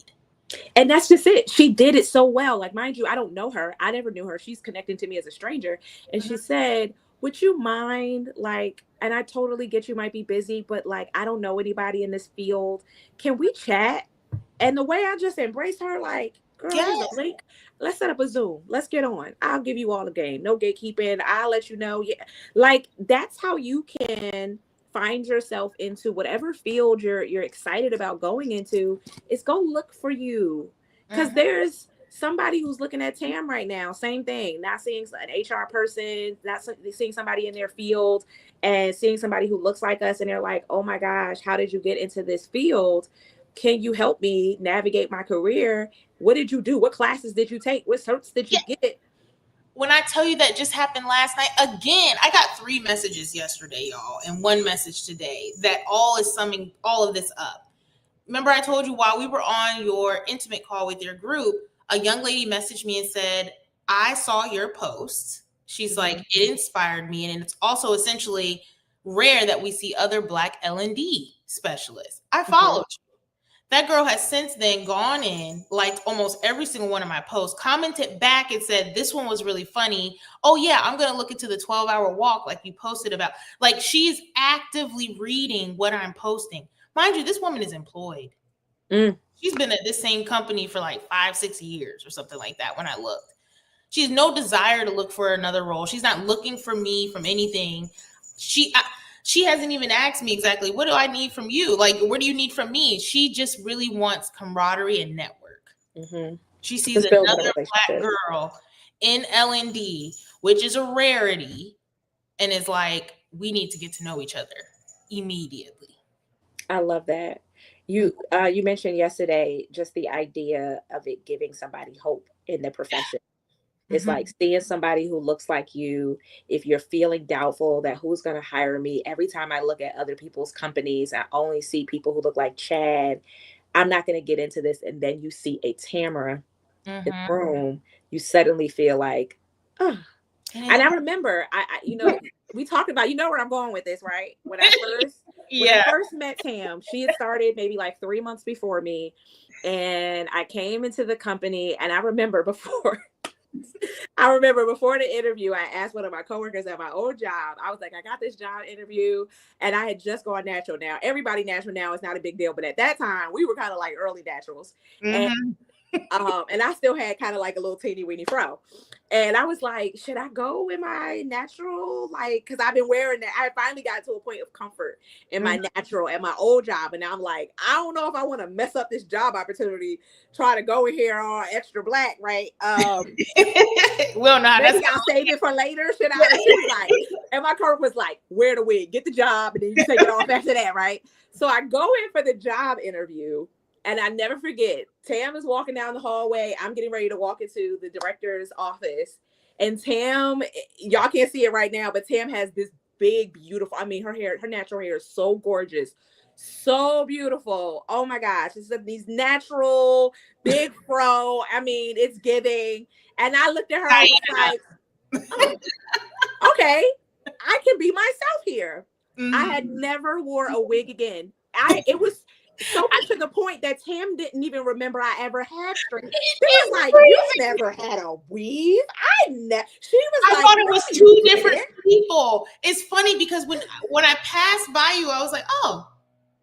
And that's just it. She did it so well. Like, mind you, I don't know her. I never knew her. She's connecting to me as a stranger. And she said, would you mind, like, and I totally get you might be busy, but like, I don't know anybody in this field. Can we chat? And the way I just embraced her, like, girl, here's a
Yes.
link. Let's set up a Zoom. Let's get on. I'll give you all the game. No gatekeeping. I'll let you know. Yeah. Like, that's how you can find yourself into whatever field you're excited about going into, is go look for you. Because there's somebody who's looking at Tam right now, same thing, not seeing an HR person, not seeing somebody in their field, and seeing somebody who looks like us, and they're like, oh my gosh, how did you get into this field? Can you help me navigate my career? What did you do? What classes did you take? What certs did you get?
When I tell you that just happened last night, again, I got 3 messages yesterday, y'all, and 1 message today that all is summing all of this up. Remember, I told you while we were on your intimate call with your group, a young lady messaged me and said, I saw your post. She's like, it inspired me. And it's also essentially rare that we see other Black L&D specialists. I followed you. That girl has since then gone in, liked almost every single one of my posts, commented back and said, this one was really funny. Oh yeah, I'm going to look into the 12-hour walk like you posted about. Like, she's actively reading what I'm posting. Mind you, this woman is employed. She's been at this same company for like 5-6 years or something like that when I looked. She has no desire to look for another role. She's not looking for me from anything. She hasn't even asked me exactly, what do I need from you? Like, what do you need from me? She just really wants camaraderie and network. She sees another Black girl in L&D, which is a rarity, and is like, we need to get to know each other immediately.
I love that. You mentioned yesterday just the idea of it giving somebody hope in the profession. It's like seeing somebody who looks like you. If you're feeling doubtful that who's going to hire me, every time I look at other people's companies, I only see people who look like Chad. I'm not going to get into this. And then you see a Tamara in the room, you suddenly feel like, oh. And I remember, we talked about, where I'm going with this, right? When I first met Tam, she had started maybe like 3 months before me. And I came into the company, and I remember before the interview, I asked one of my coworkers at my old job. I was like, I got this job interview, and I had just gone natural. Now, everybody natural now is not a big deal, but at that time, we were kind of like early naturals. And I still had kind of like a little teeny weeny fro. And I was like, should I go with my natural? Like, because I've been wearing that. I finally got to a point of comfort in my natural at my old job. And now I'm like, I don't know if I want to mess up this job opportunity, try to go in here all extra Black, right?
Well, no,
maybe I'll save it for later. Should I? She was like, and my coworker was like, wear the wig, get the job, and then you take it off after that, right? So I go in for the job interview. And I never forget, Tam is walking down the hallway. I'm getting ready to walk into the director's office. And Tam, y'all can't see it right now, but Tam has this big, beautiful, her natural hair is so gorgeous. So beautiful. Oh my gosh. It's these natural, big fro. It's giving. And I looked at her, I was like, oh, okay, I can be myself here. I had never wore a wig again. It was so much to the point that Tam didn't even remember I ever had straight. She was like, "You never had a weave?" She was
I thought it was 2 different people. It's funny because when I passed by you, I was like, "Oh,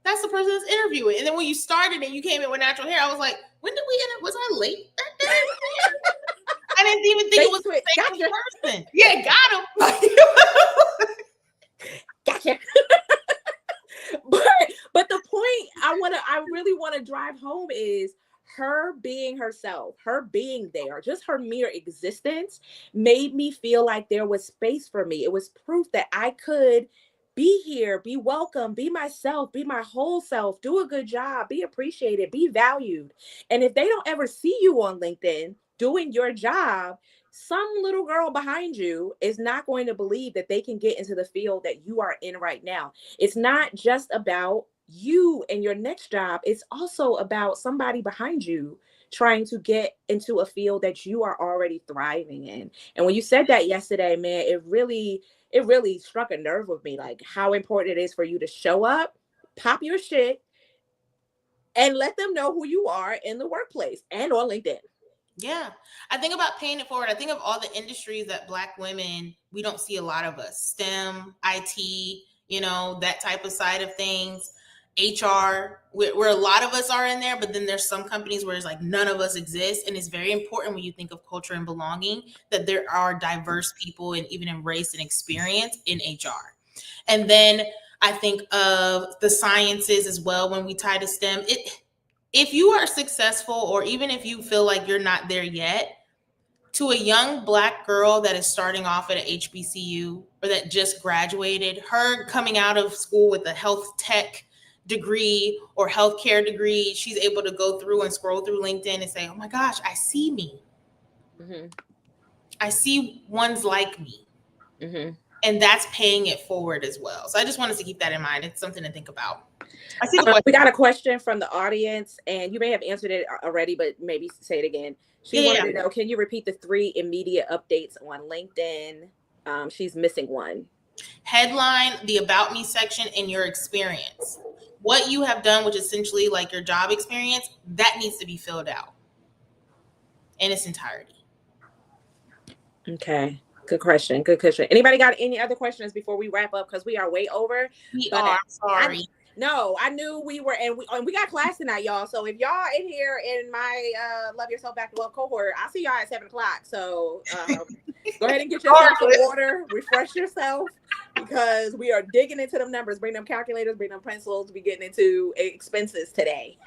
that's the person that's interviewing." And then when you started and you came in with natural hair, I was like, "When did we end up? Was I late that day?" I didn't even think it was the same person. Yeah, got him.
Gotcha. But the point I really want to drive home is her being herself, her being there, just her mere existence made me feel like there was space for me. It was proof that I could be here, be welcome, be myself, be my whole self, do a good job, be appreciated, be valued. And if they don't ever see you on LinkedIn doing your job, some little girl behind you is not going to believe that they can get into the field that you are in right now. It's not just about you and your next job. It's also about somebody behind you trying to get into a field that you are already thriving in. And when you said that yesterday, man, it really struck a nerve with me, like how important it is for you to show up, pop your shit, and let them know who you are in the workplace and on LinkedIn.
Yeah. I think about paying it forward. I think of all the industries that Black women, we don't see a lot of us. STEM, IT, that type of side of things. HR, where a lot of us are in there, but then there's some companies where it's like none of us exist. And it's very important when you think of culture and belonging that there are diverse people and even in race and experience in HR. And then I think of the sciences as well when we tie to STEM. If you are successful, or even if you feel like you're not there yet, to a young Black girl that is starting off at an HBCU or that just graduated, her coming out of school with a health tech degree or healthcare degree, she's able to go through and scroll through LinkedIn and say, oh my gosh, I see me.
Mm-hmm.
I see ones like me.
Mm-hmm.
And that's paying it forward as well. So I just wanted to keep that in mind. It's something to think about.
I see we got a question from the audience, and you may have answered it already, but maybe say it again. She wanted to know, can you repeat the 3 immediate updates on LinkedIn? She's missing one.
Headline, the About Me section, and your experience. What you have done, which is essentially like your job experience, that needs to be filled out in its entirety.
Okay. Good question. Good question. Anybody got any other questions before we wrap up? Because we are way over.
We are. Sorry.
I knew we were, and we got class tonight, y'all. So if y'all in here in my Love Yourself Back to Love cohort, I'll see y'all at 7:00. So go ahead and get yourself some water, refresh yourself, because we are digging into them numbers. Bring them calculators, bring them pencils. We getting into expenses today.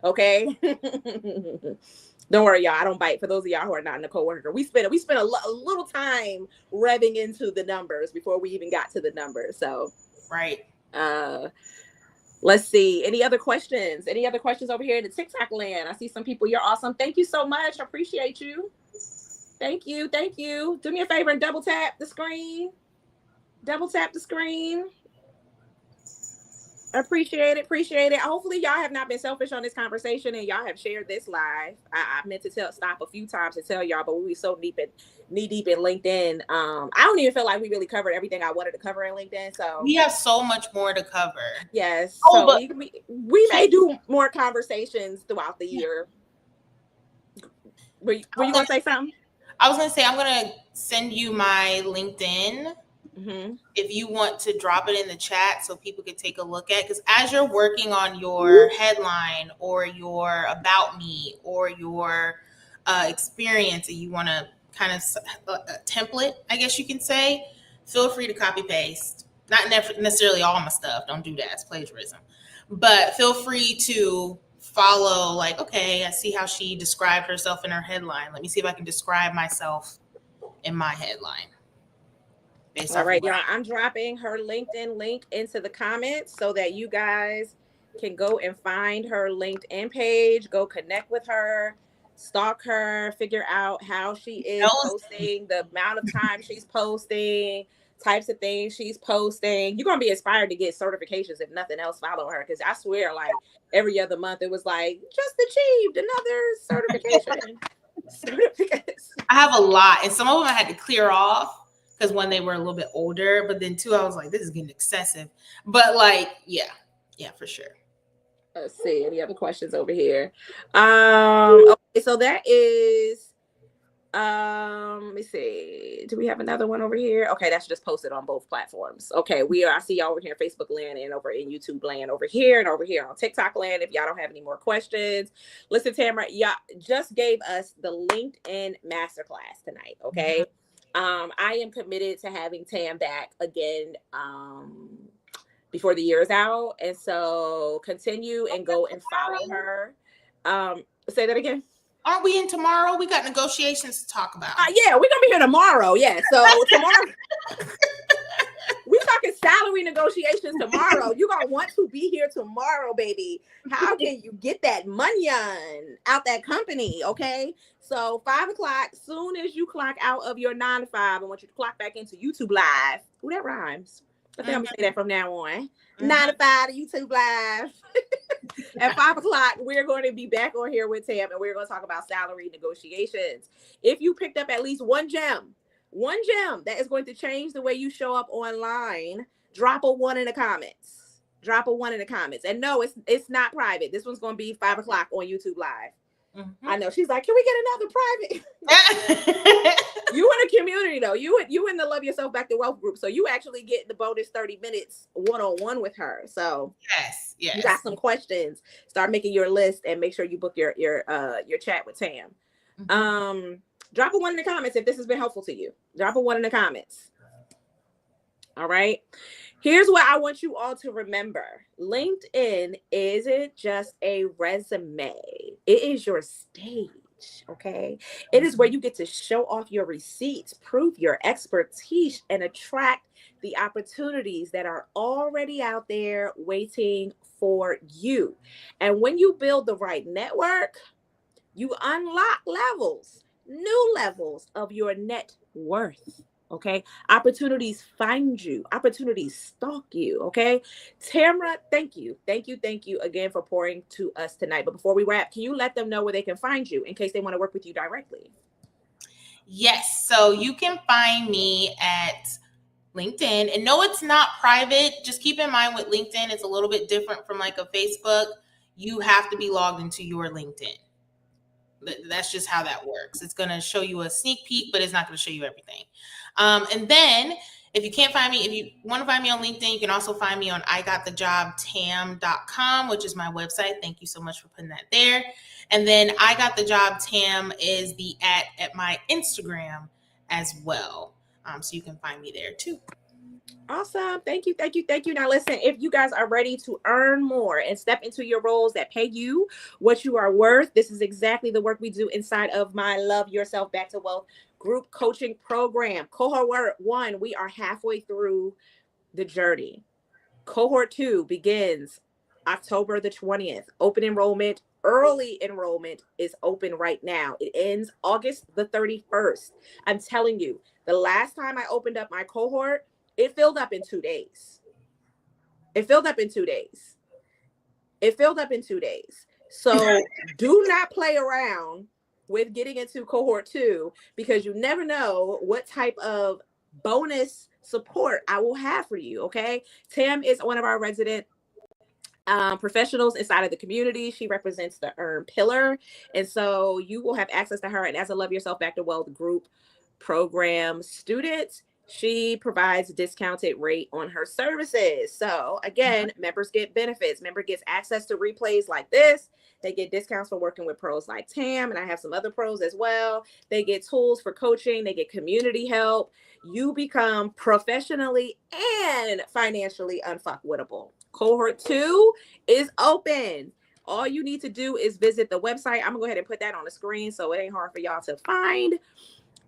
Okay. Don't worry, y'all. I don't bite. For those of y'all who are not in the coworker, we spent a little time revving into the numbers before we even got to the numbers. So
right.
Let's see. Any other questions? Any other questions over here in the TikTok land? I see some people. You're awesome. Thank you so much. I appreciate you. Thank you. Thank you. Do me a favor and double tap the screen. Double tap the screen. Appreciate it. Hopefully y'all have not been selfish on this conversation and y'all have shared this live. I meant to stop a few times to tell y'all, but we were so knee deep in LinkedIn. I don't even feel like we really covered everything I wanted to cover in LinkedIn. So
we have so much more to cover.
Yes. So we may do more conversations throughout the year. Were you going to say something?
I was going to say, I'm going to send you my LinkedIn.
Mm-hmm.
If you want to drop it in the chat so people can take a look at, because as you're working on your headline or your About Me or your experience, and you want to kind of a template, I guess you can say, feel free to copy paste. Not necessarily all my stuff. Don't do that. It's plagiarism. But feel free to follow, like, okay, I see how she described herself in her headline. Let me see if I can describe myself in my headline.
All right, y'all. I'm dropping her LinkedIn link into the comments so that you guys can go and find her LinkedIn page, go connect with her, stalk her, figure out how she is posting, the amount of time she's posting, types of things she's posting. You're going to be inspired to get certifications. If nothing else, follow her. Because I swear, like every other month, it was like, just achieved another certification.
I have a lot. And some of them I had to clear off. Because when they were a little bit older, but then 2, I was like, this is getting excessive. But like, yeah, for sure.
Let's see, any other questions over here? Okay, so that is, let me see. Do we have another one over here? Okay, that's just posted on both platforms. Okay, I see y'all over here in Facebook land and over in YouTube land over here and over here on TikTok land. If y'all don't have any more questions, listen, Tamara, y'all just gave us the LinkedIn masterclass tonight. Okay. Mm-hmm. I am committed to having Tam back again before the year is out. And so continue and go and follow her. Say that again.
Aren't we in tomorrow? We got negotiations to talk about.
Yeah, we're going to be here tomorrow. Yeah. So tomorrow, we talking salary negotiations tomorrow. You're going to want to be here tomorrow, baby. How can you get that money out that company, okay? So 5 o'clock, soon as you clock out of your 9 to 5, I want you to clock back into YouTube Live. Ooh, that rhymes. I think I'm going to say that from now on. 9 to 5 to YouTube Live. At 5 o'clock, we're going to be back on here with Tam, and we're going to talk about salary negotiations. If you picked up at least one gem that is going to change the way you show up online, drop a 1 in the comments. Drop a 1 in the comments. And no, it's not private. This one's going to be 5 o'clock on YouTube Live. Mm-hmm. I know. She's like, can we get another private? You in a community, though. You in the Love Yourself Back to Wealth group. So you actually get the bonus 30 minutes one-on-one with her. So
yes.
You got some questions. Start making your list and make sure you book your chat with Tam. Mm-hmm. Drop a 1 in the comments if this has been helpful to you. Drop a 1 in the comments. All right. Here's what I want you all to remember. LinkedIn isn't just a resume. It is your stage. Okay. It is where you get to show off your receipts, prove your expertise, and attract the opportunities that are already out there waiting for you. And when you build the right network, you unlock new levels of your net worth. Okay. Opportunities find you. Opportunities stalk you. Okay. Tamra, thank you. Thank you again for pouring to us tonight. But before we wrap, can you let them know where they can find you in case they want to work with you directly?
Yes. So you can find me at LinkedIn. And no, it's not private. Just keep in mind with LinkedIn, it's a little bit different from like a Facebook. You have to be logged into your LinkedIn. That's just how that works. It's going to show you a sneak peek, but it's not going to show you everything. And then if you can't find me, if you want to find me on LinkedIn, you can also find me on IGotTheJobTam.com, which is my website. Thank you so much for putting that there. And then IGotTheJobTam is the at my Instagram as well. So you can find me there too.
Awesome. Thank you. Now listen, if you guys are ready to earn more and step into your roles that pay you what you are worth, this is exactly the work we do inside of my Love Yourself Back to Wealth group coaching program. Cohort 1, we are halfway through the journey. Cohort 2 begins October the 20th. Open enrollment, early enrollment is open right now. It ends August the 31st. I'm telling you, the last time I opened up my cohort, it filled up in 2 days. So do not play around with getting into cohort 2 because you never know what type of bonus support I will have for you. Okay. Tam is one of our resident professionals inside of the community. She represents the Earn Pillar. And so you will have access to her. And as a Love Yourself Back to Wealth group program student, she provides a discounted rate on her services. So again, members get benefits. Member gets access to replays like this. They get discounts for working with pros like Tam, and I have some other pros as well. They get tools for coaching. They get community help. You become professionally and financially unfuckwittable. Cohort 2 is open. All you need to do is visit the website. I'm gonna go ahead and put that on the screen so it ain't hard for y'all to find.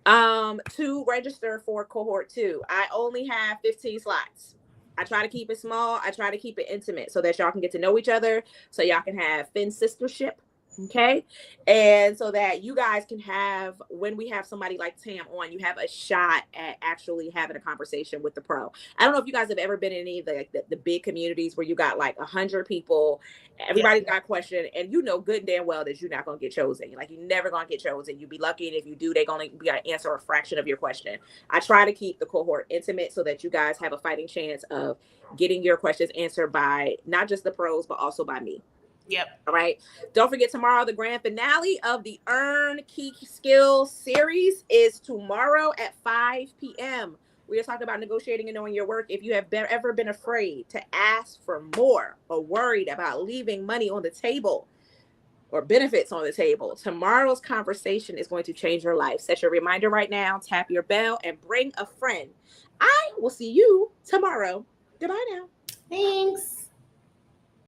To register for cohort 2, I only have 15 slots. I try to keep it small. I try to keep it intimate so that y'all can get to know each other, so y'all can have fin sistership. Okay. And so that you guys can have, when we have somebody like Tam on, you have a shot at actually having a conversation with the pro. I don't know if you guys have ever been in any of the big communities where you got like 100 people, everybody got a question, and you know good and damn well that you're not going to get chosen. Like, you're never going to get chosen. You'd be lucky. And if you do, they're going to answer a fraction of your question. I try to keep the cohort intimate so that you guys have a fighting chance of getting your questions answered by not just the pros, but also by me.
Yep.
All right. Don't forget, tomorrow, the grand finale of the Earn Key Skills series is tomorrow at 5 p.m. We are talking about negotiating and knowing your work. If you have ever been afraid to ask for more or worried about leaving money on the table or benefits on the table, tomorrow's conversation is going to change your life. Set your reminder right now, tap your bell, and bring a friend. I will see you tomorrow. Goodbye now.
Thanks.